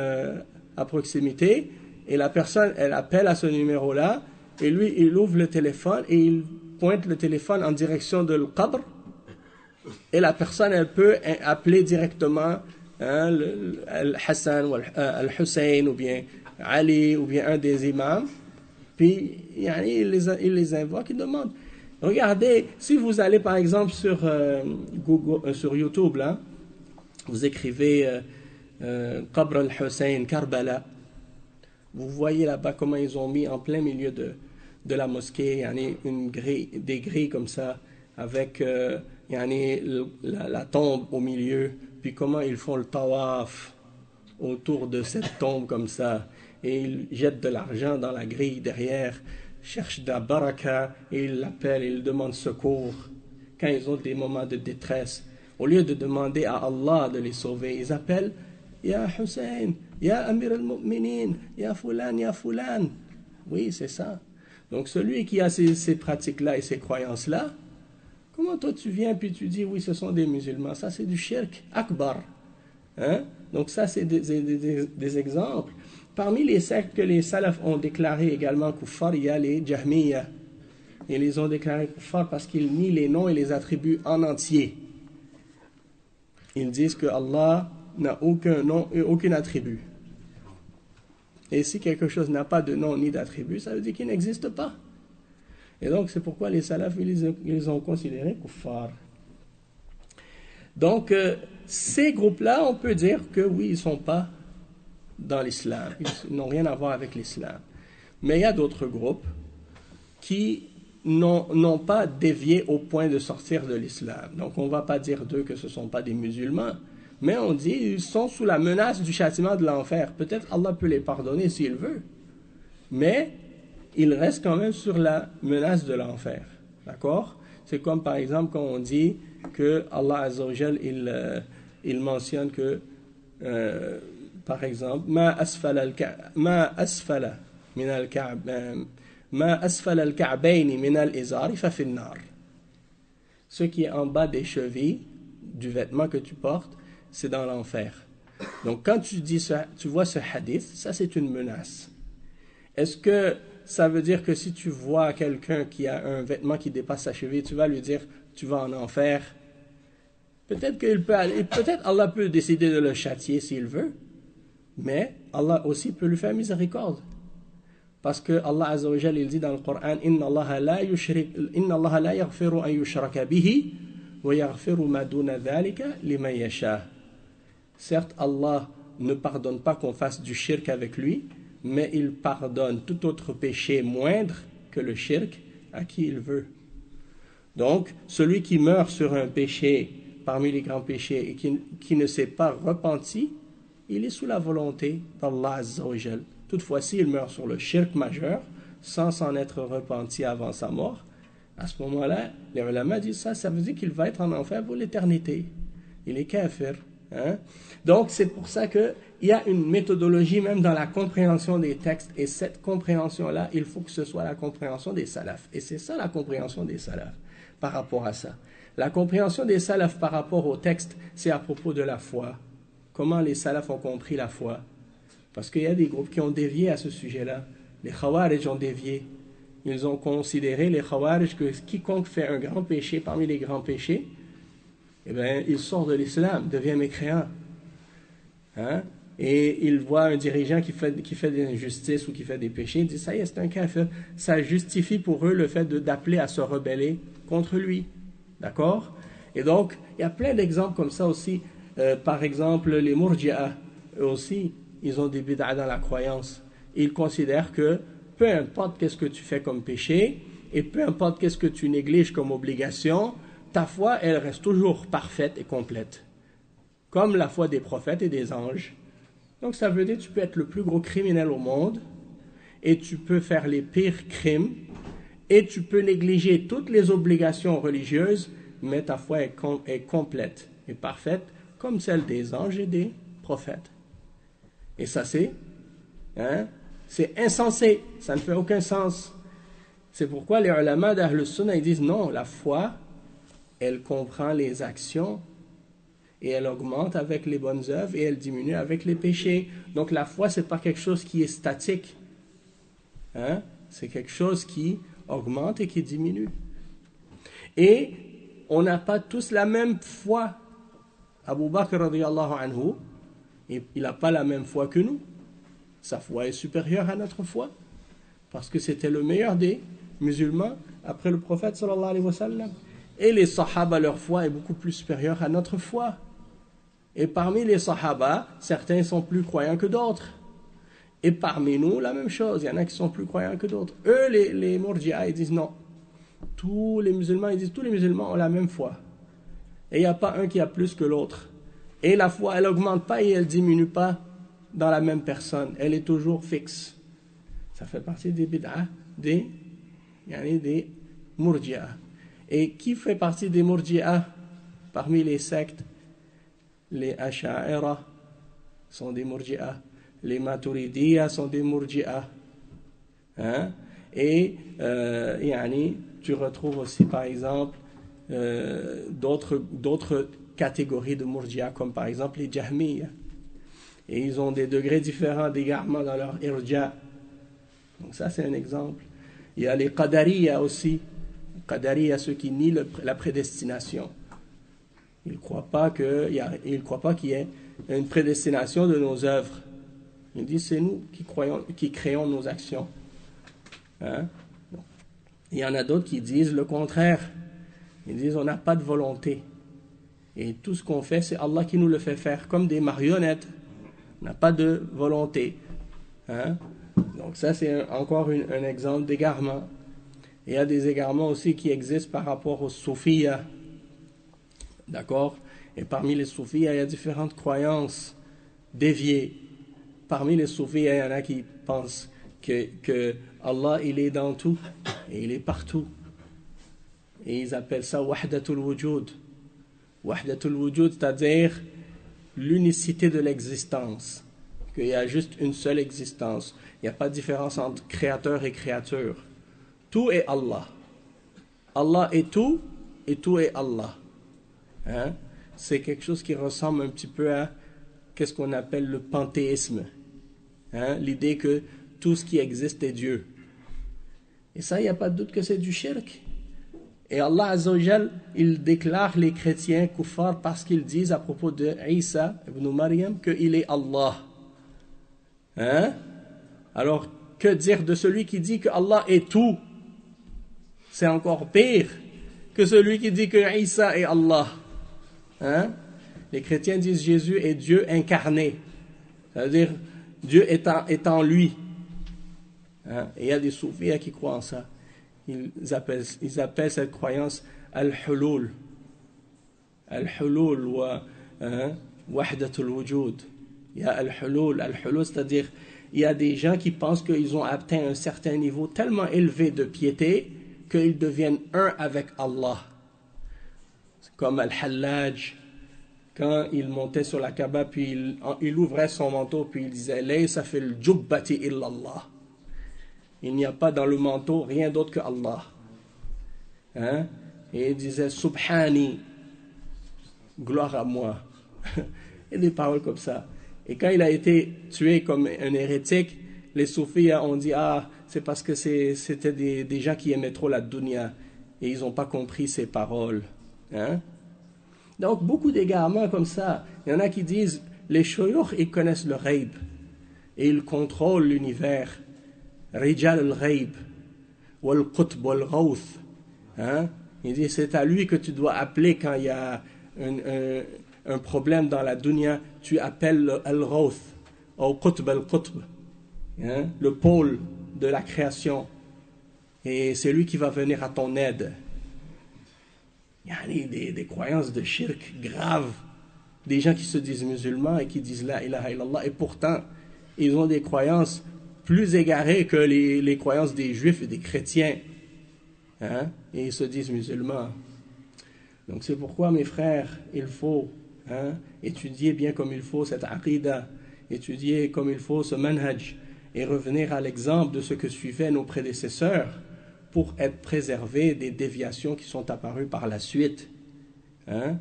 à proximité, et la personne, elle appelle à ce numéro-là, et lui, il ouvre le téléphone, et il pointe le téléphone en direction de l'qabr, et la personne, elle peut appeler directement Al-Hassan, ou Al-Hussein, ou bien Ali, ou bien un des imams, puis il les invoque, il demande. Regardez, si vous allez par exemple sur Google, sur YouTube, là, vous écrivez Qabr al-Hussein, Karbala, vous voyez là-bas comment ils ont mis en plein milieu de la mosquée des grilles comme ça, avec la tombe au milieu, puis comment ils font le tawaf autour de cette tombe comme ça, et ils jettent de l'argent dans la grille derrière, cherchent de la baraka, et ils l'appellent, ils demandent secours quand ils ont des moments de détresse. Au lieu de demander à Allah de les sauver, ils appellent Ya Hussein, Ya Amir al-Mu'minin, Ya Fulan, Ya Fulan. Oui, c'est ça. Donc celui qui a ces pratiques-là et ces croyances-là, comment toi tu viens puis tu dis oui, ce sont des musulmans? Ça c'est du shirk akbar. Hein? Donc ça c'est des exemples. Parmi les sectes que les salafs ont déclarés également kuffar, il y a les Jahmiyyah. Ils les ont déclarés kuffar parce qu'ils nient les noms et les attributs en entier. Ils disent que Allah n'a aucun nom et aucun attribut. Et si quelque chose n'a pas de nom ni d'attribut, ça veut dire qu'il n'existe pas. Et donc c'est pourquoi les salafs, ils les ont considérés kuffar. Donc ces groupes-là, on peut dire que oui, ils ne sont pas dans l'islam. Ils n'ont rien à voir avec l'islam. Mais il y a d'autres groupes qui n'ont pas dévié au point de sortir de l'islam. Donc on ne va pas dire d'eux que ce ne sont pas des musulmans, mais on dit qu'ils sont sous la menace du châtiment de l'enfer. Peut-être Allah peut les pardonner s'il veut, mais ils restent quand même sur la menace de l'enfer. D'accord? C'est comme par exemple quand on dit que Allah Azza wa Jal, il mentionne que par exemple, ma asfala min al-ka'bayni min al-izari fa fi an-nar. Ce qui est en bas des chevilles du vêtement que tu portes, c'est dans l'enfer. Donc quand tu dis ça, tu vois ce hadith, ça c'est une menace. Est-ce que ça veut dire que si tu vois quelqu'un qui a un vêtement qui dépasse sa cheville, tu vas lui dire tu vas en enfer? Peut-être qu'il peut aller, peut-être Allah peut décider de le châtier s'il veut, mais Allah aussi peut lui faire miséricorde. Parce que Allah Azza wa Jalla, il dit dans le Coran, Inna Allah la yaghfiru an yushraka bihi wa yaghfiru ma duna dhalika liman yasha. Certes, Allah ne pardonne pas qu'on fasse du shirk avec lui, mais il pardonne tout autre péché moindre que le shirk à qui il veut. Donc, celui qui meurt sur un péché parmi les grands péchés et qui ne s'est pas repenti, il est sous la volonté d'Allah Azza wa Jal. Toutefois, s'il meurt sur le shirk majeur, sans s'en être repenti avant sa mort, à ce moment-là, les ulama disent ça veut dire qu'il va être en enfer pour l'éternité. Il est kafir. Hein? Donc, c'est pour ça qu'il y a une méthodologie même dans la compréhension des textes, et cette compréhension-là, il faut que ce soit la compréhension des salafs. Et c'est ça la compréhension des salafs par rapport à ça. La compréhension des salafs par rapport au texte, c'est à propos de la foi. Comment les salafs ont compris la foi? Parce qu'il y a des groupes qui ont dévié à ce sujet-là. Les Khawarij ont dévié. Ils ont considéré, les Khawarij, que quiconque fait un grand péché parmi les grands péchés, eh bien, il sort de l'islam, devient mécréant. Hein? Et il voit un dirigeant qui fait des injustices ou qui fait des péchés, il dit, ça y est, c'est un kafir. Ça justifie pour eux le fait d'appeler à se rebeller contre lui. D'accord? Et donc, il y a plein d'exemples comme ça aussi. Par exemple, les Murji'a, eux aussi, ils ont des bid'a dans la croyance. Ils considèrent que, peu importe qu'est-ce que tu fais comme péché, et peu importe qu'est-ce que tu négliges comme obligation, ta foi, elle reste toujours parfaite et complète. Comme la foi des prophètes et des anges. Donc ça veut dire que tu peux être le plus gros criminel au monde, et tu peux faire les pires crimes, et tu peux négliger toutes les obligations religieuses, mais ta foi est complète et parfaite, comme celle des anges et des prophètes. Et ça c'est insensé, ça ne fait aucun sens. C'est pourquoi les ulama d'Ahl Sunnah ils disent non, la foi, elle comprend les actions et elle augmente avec les bonnes œuvres et elle diminue avec les péchés. Donc la foi, c'est pas quelque chose qui est statique. C'est quelque chose qui augmente et qui diminue. Et on n'a pas tous la même foi. Abu Bakr radiyallahu anhu, il n'a pas la même foi que nous. Sa foi est supérieure à notre foi parce que c'était le meilleur des musulmans après le prophète sallallahu alayhi wa sallam. Et les sahaba, leur foi est beaucoup plus supérieure à notre foi. Et parmi les sahaba, certains sont plus croyants que d'autres. Et parmi nous, la même chose. Il y en a qui sont plus croyants que d'autres. Eux, les Murji'a, ils disent non. Tous les musulmans, ils disent tous les musulmans ont la même foi. Et il n'y a pas un qui a plus que l'autre. Et la foi, elle n'augmente pas et elle ne diminue pas dans la même personne. Elle est toujours fixe. Ça fait partie des bid'ah, des Murji'a. Et qui fait partie des Murji'a parmi les sectes? Les Asha'ira sont des Murji'a. Les Maturidiyya sont des Murji'a. Et tu retrouves aussi par exemple d'autres catégories de Murji'a, comme par exemple les Jahmiyya. Et ils ont des degrés différents d'égarement dans leur irja. Donc ça c'est un exemple. Il y a les Qadariyya aussi. Qadariyya, ceux qui nient la prédestination. Ils ne croient pas qu'il y ait une prédestination de nos œuvres. Ils disent c'est nous qui créons nos actions. Il y en a d'autres qui disent le contraire. Ils disent on n'a pas de volonté. Et tout ce qu'on fait, c'est Allah qui nous le fait faire, comme des marionnettes. On n'a pas de volonté. Donc ça, c'est encore un exemple d'égarement. Il y a des égarements aussi qui existent par rapport aux soufiyya. D'accord? Et parmi les soufiyya, il y a différentes croyances déviées. Parmi les soufiyya, il y en a qui pensent que Allah, il est dans tout et il est partout. Et ils appellent ça wahdatul wujud. Wahdatul wujud, c'est-à-dire l'unicité de l'existence. Qu'il y a juste une seule existence. Il n'y a pas de différence entre créateur et créature. Tout est Allah. Allah est tout et tout est Allah. C'est quelque chose qui ressemble un petit peu à qu'est-ce qu'on appelle le panthéisme. L'idée que tout ce qui existe est Dieu. Et ça, il n'y a pas de doute que c'est du shirk. Et Allah Azza wa Jal, il déclare les chrétiens kuffar parce qu'ils disent à propos de Isa ibn Maryam qu'il est Allah. Alors, que dire de celui qui dit que Allah est tout? C'est encore pire que celui qui dit que Isa est Allah. Les chrétiens disent Jésus est Dieu incarné. C'est-à-dire, Dieu est en lui. Et il y a des soufis qui croient en ça. Ils appellent cette croyance al-hulul. Al-hulul wa wahdatul wujud. Il y a al-hulul. Al-hulul, c'est-à-dire, il y a des gens qui pensent qu'ils ont atteint un certain niveau tellement élevé de piété qu'ils deviennent un avec Allah. C'est comme Al-Hallaj, quand il montait sur la Kaaba, puis il ouvrait son manteau, puis il disait « Laysa fil jubbati illallah » Il n'y a pas dans le manteau rien d'autre que Allah. Et il disait « Subhani » gloire à moi. Et des paroles comme ça. Et quand il a été tué comme un hérétique, les soufis ont dit « Ah, c'est parce que c'était des gens qui aimaient trop la dunya. » Et ils n'ont pas compris ces paroles. Donc, beaucoup d'égarements comme ça. Il y en a qui disent « Les shuyukh, ils connaissent le ghaib. Et ils contrôlent l'univers. Rijal al-ghaib. Wal-qutb wal-ghawth. » Il dit « C'est à lui que tu dois appeler quand il y a un problème dans la dunya. Tu appelles al-ghawth. Ou qutb al-qutb. Le pôle de la création. et c'est lui qui va venir à ton aide. Il y a des croyances de shirk graves, des gens qui se disent musulmans et qui disent la ilaha illallah, et pourtant ils ont des croyances plus égarées que les croyances des juifs et des chrétiens, hein? Et ils se disent musulmans. Donc c'est pourquoi, mes frères, il faut étudier bien comme il faut cette aqidah, étudier comme il faut ce manhaj, et revenir à l'exemple de ce que suivaient nos prédécesseurs pour être préservés des déviations qui sont apparues par la suite. Hein?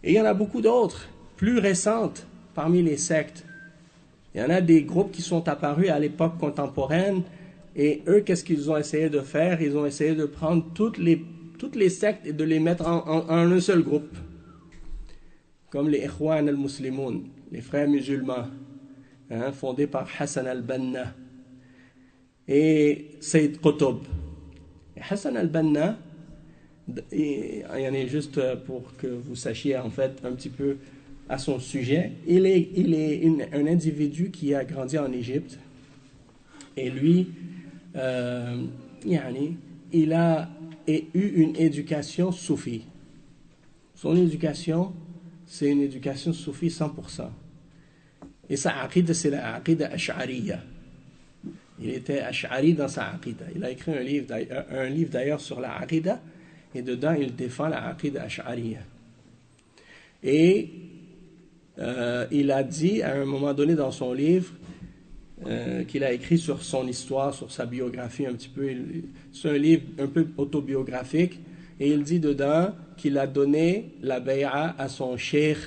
Et il y en a beaucoup d'autres, plus récentes, parmi les sectes. Il y en a des groupes qui sont apparus à l'époque contemporaine, et eux, qu'est-ce qu'ils ont essayé de faire? Ils ont essayé de prendre toutes les sectes et de les mettre en un seul groupe. Comme les Ikhwan al-Muslimoun, les frères musulmans, fondés par Hassan al-Banna et Sayyid Qutb. Et Hassan al-Banna, il y en a juste pour que vous sachiez en fait un petit peu à son sujet, il est un individu qui a grandi en Égypte, et lui, il a eu une éducation soufie. Son éducation, c'est une éducation soufie 100%. Et sa aqida, c'est la aqida ash'ariya. Il était ash'ari dans sa aqida. Il a écrit un livre d'ailleurs sur la aqida, et dedans il défend la aqida ash'ariya. Et il a dit à un moment donné dans son livre, qu'il a écrit sur son histoire, sur sa biographie un petit peu, c'est un livre un peu autobiographique, et il dit dedans qu'il a donné la bay'a à son cheikh,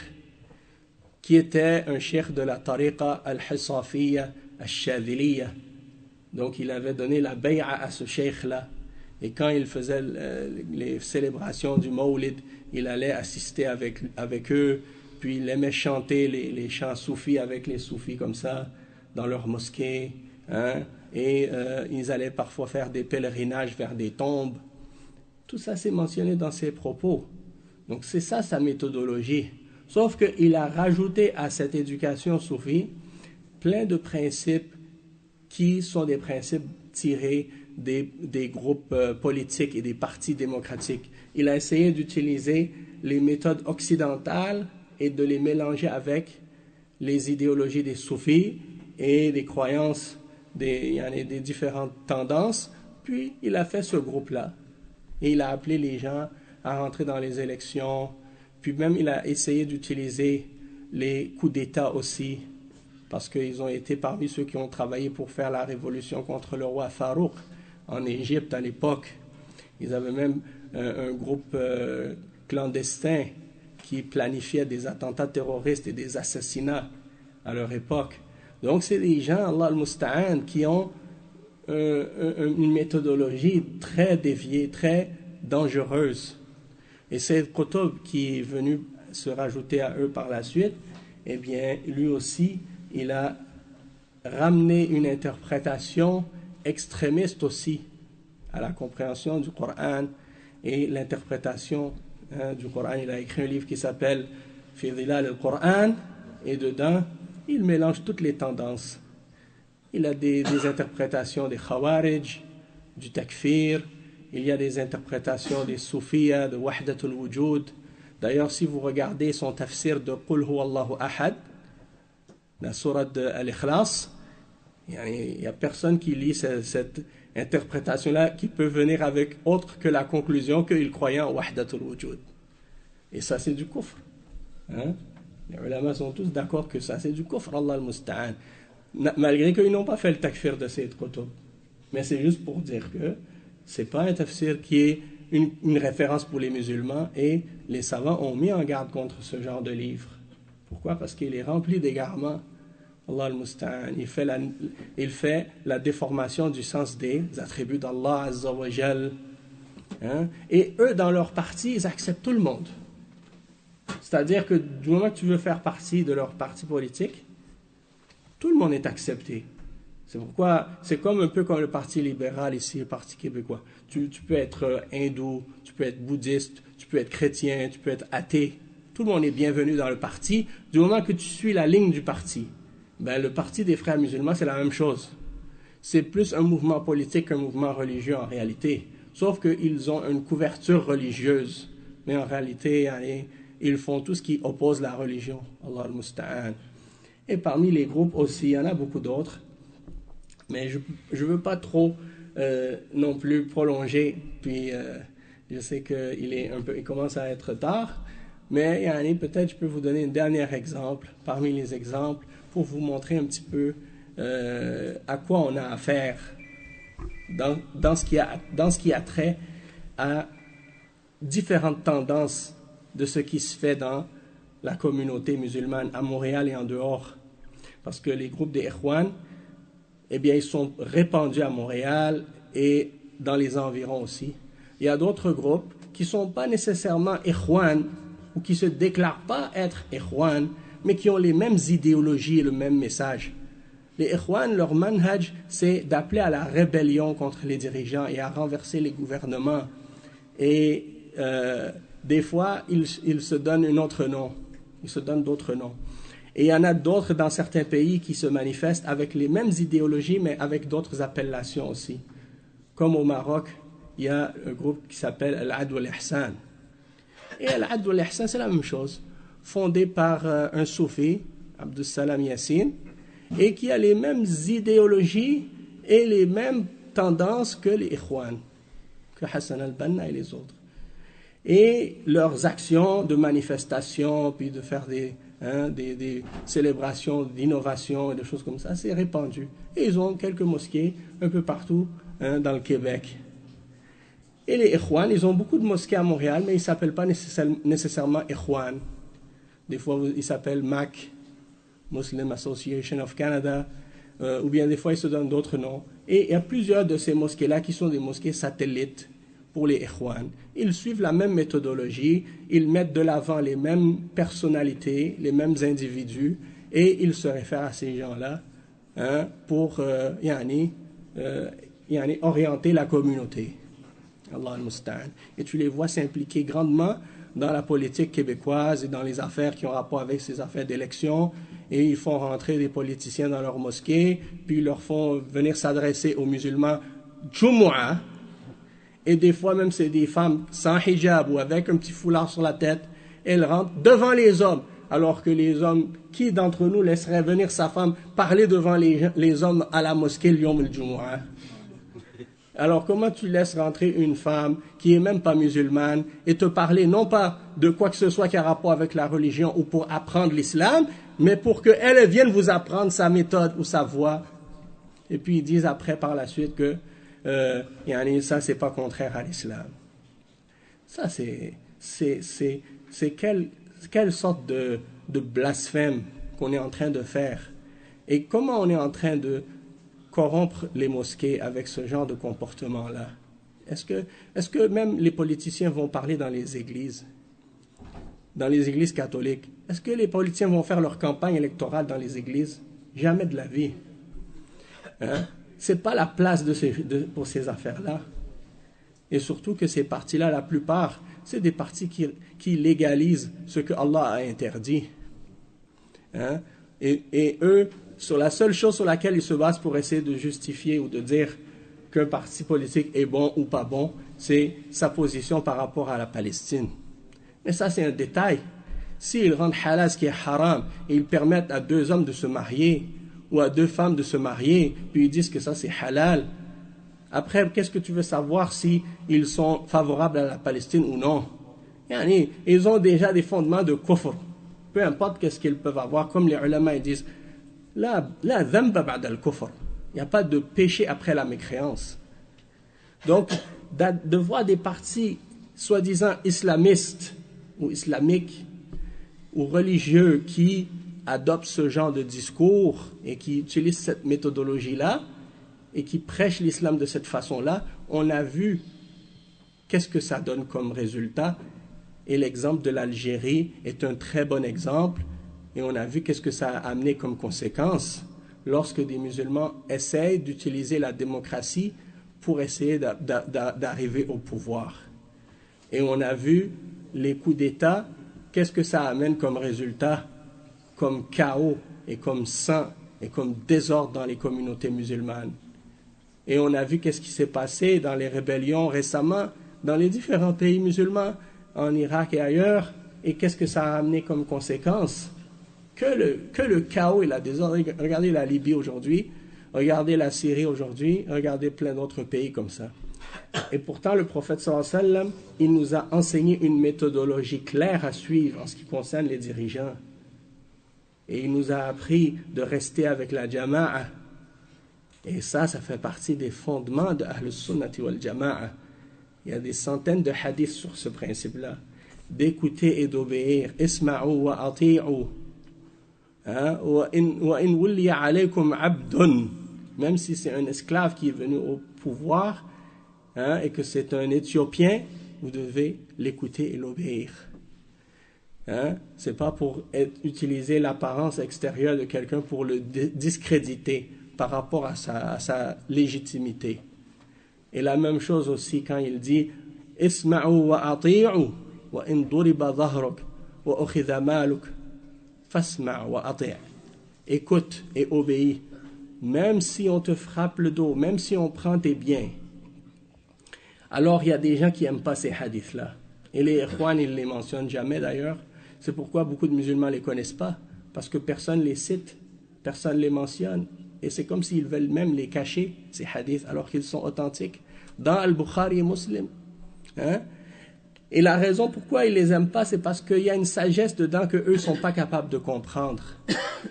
qui était un cheikh de la tariqa al-Hisafiyya al-Shadhiliyya. Donc il avait donné la bay'a à ce cheikh-là, et quand il faisait les célébrations du Mawlid, il allait assister avec eux, puis il aimait chanter les chants soufis avec les soufis comme ça, dans leur mosquée, et ils allaient parfois faire des pèlerinages vers des tombes. Tout ça c'est mentionné dans ses propos. Donc c'est ça sa méthodologie. Sauf qu'il a rajouté à cette éducation soufie plein de principes qui sont des principes tirés des groupes politiques et des partis démocratiques. Il a essayé d'utiliser les méthodes occidentales et de les mélanger avec les idéologies des soufis et des croyances, il y en a des différentes tendances. Puis il a fait ce groupe-là. Et il a appelé les gens à rentrer dans les élections. Puis même il a essayé d'utiliser les coups d'État aussi, parce qu'ils ont été parmi ceux qui ont travaillé pour faire la révolution contre le roi Farouk en Égypte à l'époque. Ils avaient même un groupe clandestin qui planifiait des attentats terroristes et des assassinats à leur époque. Donc c'est des gens, Allah al-Musta'an, qui ont une méthodologie très déviée, très dangereuse. Et c'est Qutb qui est venu se rajouter à eux par la suite. Eh bien, lui aussi, il a ramené une interprétation extrémiste aussi à la compréhension du Coran et l'interprétation du Coran. Il a écrit un livre qui s'appelle Fi Dhilal al-Quran, et dedans, il mélange toutes les tendances. Il a des interprétations des Khawarij, du Takfir, il y a des interprétations des Soufiyya, de Wahdatul Wujud. D'ailleurs, si vous regardez son tafsir de Qul Huwa Allahu Ahad, la sourate de Al-Ikhlas, il n'y a personne qui lit cette interprétation-là qui peut venir avec autre que la conclusion qu'il croyait en Wahdatul Wujud. Et ça, c'est du kufr. Les ulama sont tous d'accord que ça, c'est du kufr, Allah al-Musta'an. Malgré qu'ils n'ont pas fait le takfir de Sayyid Qutb. Mais c'est juste pour dire que c'est pas un tafsir qui est une référence pour les musulmans, et les savants ont mis en garde contre ce genre de livre. Pourquoi? Parce qu'il est rempli d'égarements. Allah al-Musta'an, il fait la déformation du sens des attributs d'Allah Azza wa Jal. Et eux, dans leur parti, ils acceptent tout le monde. C'est-à-dire que du moment que tu veux faire partie de leur parti politique, tout le monde est accepté. C'est pourquoi, c'est comme un peu comme le parti libéral ici, le parti québécois. Tu peux être hindou, tu peux être bouddhiste, tu peux être chrétien, tu peux être athée. Tout le monde est bienvenu dans le parti, du moment que tu suis la ligne du parti. Ben, le parti des frères musulmans, c'est la même chose. c'est plus un mouvement politique qu'un mouvement religieux en réalité. Sauf qu'ils ont une couverture religieuse. Mais en réalité, ils font tout ce qui oppose la religion. Allah al-Musta'an. Et parmi les groupes aussi, il y en a beaucoup d'autres. Mais je ne veux pas trop non plus prolonger. Puis je sais qu'il commence à être tard. Mais peut-être je peux vous donner un dernier exemple parmi les exemples pour vous montrer un petit peu à quoi on a affaire dans ce qui a trait à différentes tendances de ce qui se fait dans la communauté musulmane à Montréal et en dehors. Parce que les groupes des Ikhwan, eh bien, ils sont répandus à Montréal et dans les environs aussi. Il y a d'autres groupes qui ne sont pas nécessairement Ikhwan ou qui ne se déclarent pas être Ikhwan, mais qui ont les mêmes idéologies et le même message. Les Ikhwan, leur manhaj, c'est d'appeler à la rébellion contre les dirigeants et à renverser les gouvernements. Et des fois, ils se donnent un autre nom. Ils se donnent d'autres noms. Et il y en a d'autres dans certains pays qui se manifestent avec les mêmes idéologies, mais avec d'autres appellations aussi. Comme au Maroc, il y a un groupe qui s'appelle Al-Adl wal-Ihsan. Et Al-Adl wal-Ihsan, c'est la même chose. Fondé par un soufi, Abdus Salam Yassine, et qui a les mêmes idéologies et les mêmes tendances que les Ikhwan, que Hassan al-Banna et les autres. Et leurs actions de manifestation, puis de faire des célébrations d'innovation et des choses comme ça, c'est répandu. Et ils ont quelques mosquées un peu partout dans le Québec. Et les Ikhwan, ils ont beaucoup de mosquées à Montréal, mais ils ne s'appellent pas nécessairement Ikhwan. Des fois, ils s'appellent MAC, Muslim Association of Canada, ou bien des fois, ils se donnent d'autres noms. Et il y a plusieurs de ces mosquées-là qui sont des mosquées satellites pour les Ikhwan. Ils suivent la même méthodologie, ils mettent de l'avant les mêmes personnalités, les mêmes individus, et ils se réfèrent à ces gens-là pour orienter la communauté. Allah al-Musta'an. Et tu les vois s'impliquer grandement dans la politique québécoise et dans les affaires qui ont rapport avec ces affaires d'élection. Et ils font rentrer des politiciens dans leur mosquée, puis ils leur font venir s'adresser aux musulmans Jumu'ah. Et des fois même c'est des femmes sans hijab ou avec un petit foulard sur la tête. Elles rentrent devant les hommes. Alors que les hommes, qui d'entre nous laisserait venir sa femme parler devant les hommes à la mosquée le Yom al-Jumu'ah? Alors comment tu laisses rentrer une femme qui est même pas musulmane et te parler non pas de quoi que ce soit qui a rapport avec la religion ou pour apprendre l'islam, mais pour qu'elle vienne vous apprendre sa méthode ou sa voie. Et puis ils disent après par la suite que ça c'est pas contraire à l'islam. Ça c'est quelle sorte de blasphème qu'on est en train de faire. Et comment on est en train de corrompre les mosquées avec ce genre de comportement-là? Est-ce que même les politiciens vont parler dans les églises catholiques? Est-ce que les politiciens vont faire leur campagne électorale dans les églises? Jamais de la vie. C'est pas la place pour ces affaires-là. Et surtout que ces partis-là, la plupart, c'est des partis qui légalisent ce que Allah a interdit. Et eux, sur la seule chose sur laquelle ils se basent pour essayer de justifier ou de dire qu'un parti politique est bon ou pas bon, c'est sa position par rapport à la Palestine. Mais ça, c'est un détail. S'ils rendent halal ce qui est haram et ils permettent à 2 hommes de se marier ou à 2 femmes de se marier, puis ils disent que ça c'est halal, après, qu'est-ce que tu veux savoir si ils sont favorables à la Palestine ou non? Ils ont déjà des fondements de kufr. Peu importe qu'est-ce qu'ils peuvent avoir, comme les ulama ils disent, la dhanba ba'da al-kufr. Il n'y a pas de péché après la mécréance. Donc, de voir des partis soi-disant islamistes ou islamiques ou religieux qui adoptent ce genre de discours et qui utilisent cette méthodologie-là et qui prêchent l'islam de cette façon-là, on a vu qu'est-ce que ça donne comme résultat. Et l'exemple de l'Algérie est un très bon exemple. Et on a vu qu'est-ce que ça a amené comme conséquence lorsque des musulmans essayent d'utiliser la démocratie pour essayer d'arriver au pouvoir. Et on a vu les coups d'État, qu'est-ce que ça amène comme résultat, comme chaos et comme sang et comme désordre dans les communautés musulmanes. Et on a vu qu'est-ce qui s'est passé dans les rébellions récemment, dans les différents pays musulmans, en Irak et ailleurs, et qu'est-ce que ça a amené comme conséquence? Que le chaos et la désordre. Regardez la Libye aujourd'hui, regardez la Syrie aujourd'hui, regardez plein d'autres pays comme ça. Et pourtant, le prophète sallallahu alayhi wa sallam, il nous a enseigné une méthodologie claire à suivre en ce qui concerne les dirigeants. Et il nous a appris de rester avec la jama'a. Et ça fait partie des fondements de Ahl Sunnati wal Jama'a. Il y a des centaines de hadiths sur ce principe-là. D'écouter et d'obéir. Isma'u wa ati'u. Wa in wulliya alaykum abdun. Même si c'est un esclave qui est venu au pouvoir, et que c'est un Éthiopien, vous devez l'écouter et l'obéir. C'est pas pour utiliser l'apparence extérieure de quelqu'un pour le discréditer par rapport à sa légitimité. Et la même chose aussi quand il dit Isma'u wa ati'u wa in duriba dhahruk wa ukhidha maluk fasma' wa ati'. Écoute et obéis, même si on te frappe le dos, même si on prend tes biens. Alors il y a des gens qui n'aiment pas ces hadiths-là. Et les ikhwan, ils ne les mentionnent jamais d'ailleurs. C'est pourquoi beaucoup de musulmans ne les connaissent pas, parce que personne ne les cite, personne ne les mentionne. Et c'est comme s'ils veulent même les cacher, ces hadiths, alors qu'ils sont authentiques. Dans Al-Bukhari et Muslim. Et la raison pourquoi ils ne les aiment pas, c'est parce qu'il y a une sagesse dedans qu'eux ne sont pas capables de comprendre.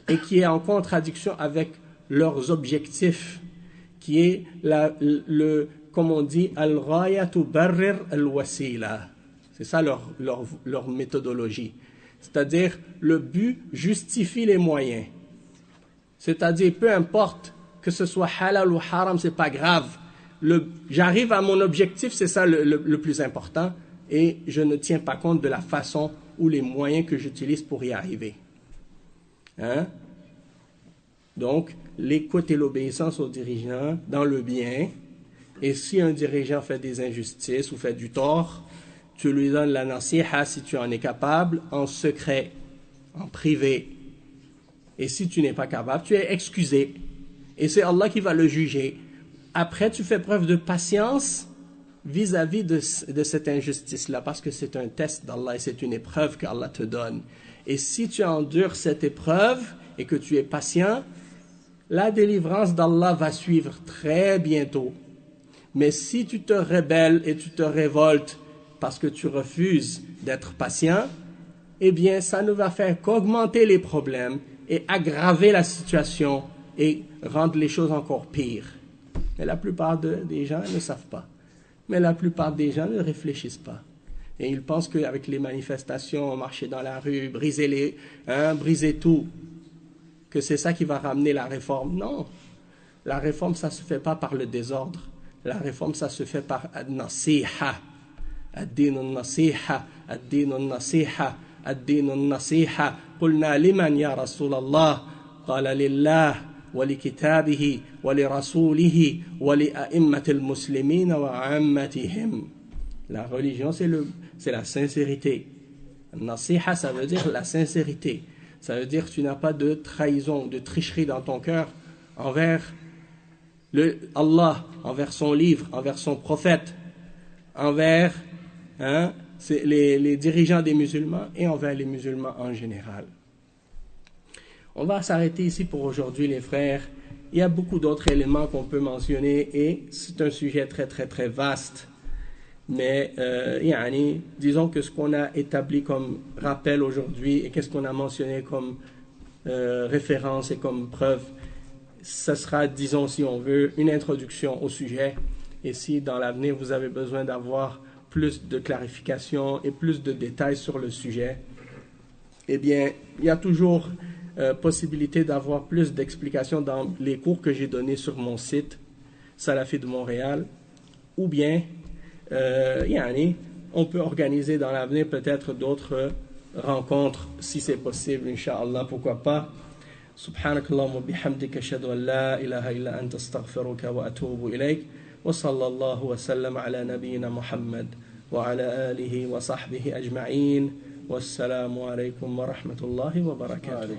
Et qui est en contradiction avec leurs objectifs, qui est comme on dit, al-ghayatu barrir al-wasila. C'est ça leur méthodologie. C'est-à-dire, le but justifie les moyens. C'est-à-dire, peu importe que ce soit halal ou haram, c'est pas grave. J'arrive à mon objectif, c'est ça le plus important, et je ne tiens pas compte de la façon ou les moyens que j'utilise pour y arriver. Donc, l'écoute et l'obéissance aux dirigeants dans le bien. Et si un dirigeant fait des injustices ou fait du tort, tu lui donnes la nasiha si tu en es capable, en secret, en privé. Et si tu n'es pas capable, tu es excusé. Et c'est Allah qui va le juger. Après, tu fais preuve de patience vis-à-vis de cette injustice-là, parce que c'est un test d'Allah et c'est une épreuve qu'Allah te donne. Et si tu endures cette épreuve et que tu es patient, la délivrance d'Allah va suivre très bientôt. Mais si tu te rebelles et tu te révoltes parce que tu refuses d'être patient, eh bien, ça ne va faire qu'augmenter les problèmes et aggraver la situation et rendre les choses encore pires. Mais la plupart des gens ne savent pas. Mais la plupart des gens ne réfléchissent pas. Et ils pensent qu'avec les manifestations, marcher dans la rue, briser tout, que c'est ça qui va ramener la réforme. Non. La réforme, ça ne se fait pas par le désordre. La réforme, ça se fait par ad-nasiha. Ad-din al-nasiha, ad-din al-nasiha, ad-din al-nasiha. Qulna liman ya Rasulallah, qala lillah, wa li kitabihi, wa li rasulihi, wa li a'immatil muslimina wa ammatihim. La religion, c'est la sincérité. Nasiha, ça veut dire la sincérité. Ça veut dire que tu n'as pas de trahison, de tricherie dans ton cœur envers Allah, envers son livre, envers son prophète, envers les dirigeants des musulmans et envers les musulmans en général. On va s'arrêter ici pour aujourd'hui, les frères. Il y a beaucoup d'autres éléments qu'on peut mentionner et c'est un sujet très très très vaste. Mais disons que ce qu'on a établi comme rappel aujourd'hui et qu'est-ce qu'on a mentionné comme référence et comme preuve, ce sera, disons si on veut, une introduction au sujet. Et si dans l'avenir vous avez besoin d'avoir plus de clarification et plus de détails sur le sujet, eh bien, il y a toujours possibilité d'avoir plus d'explications dans les cours que j'ai donnés sur mon site, Salafi de Montréal, ou bien, on peut organiser dans l'avenir peut-être d'autres rencontres, si c'est possible, Inch'Allah, pourquoi pas. سبحانك اللهم وبحمدك أشهد أن لا إله إلا أنت أستغفرك وأتوب إليك وصلى الله وسلم على نبينا محمد وعلى آله وصحبه أجمعين والسلام عليكم ورحمة الله وبركاته.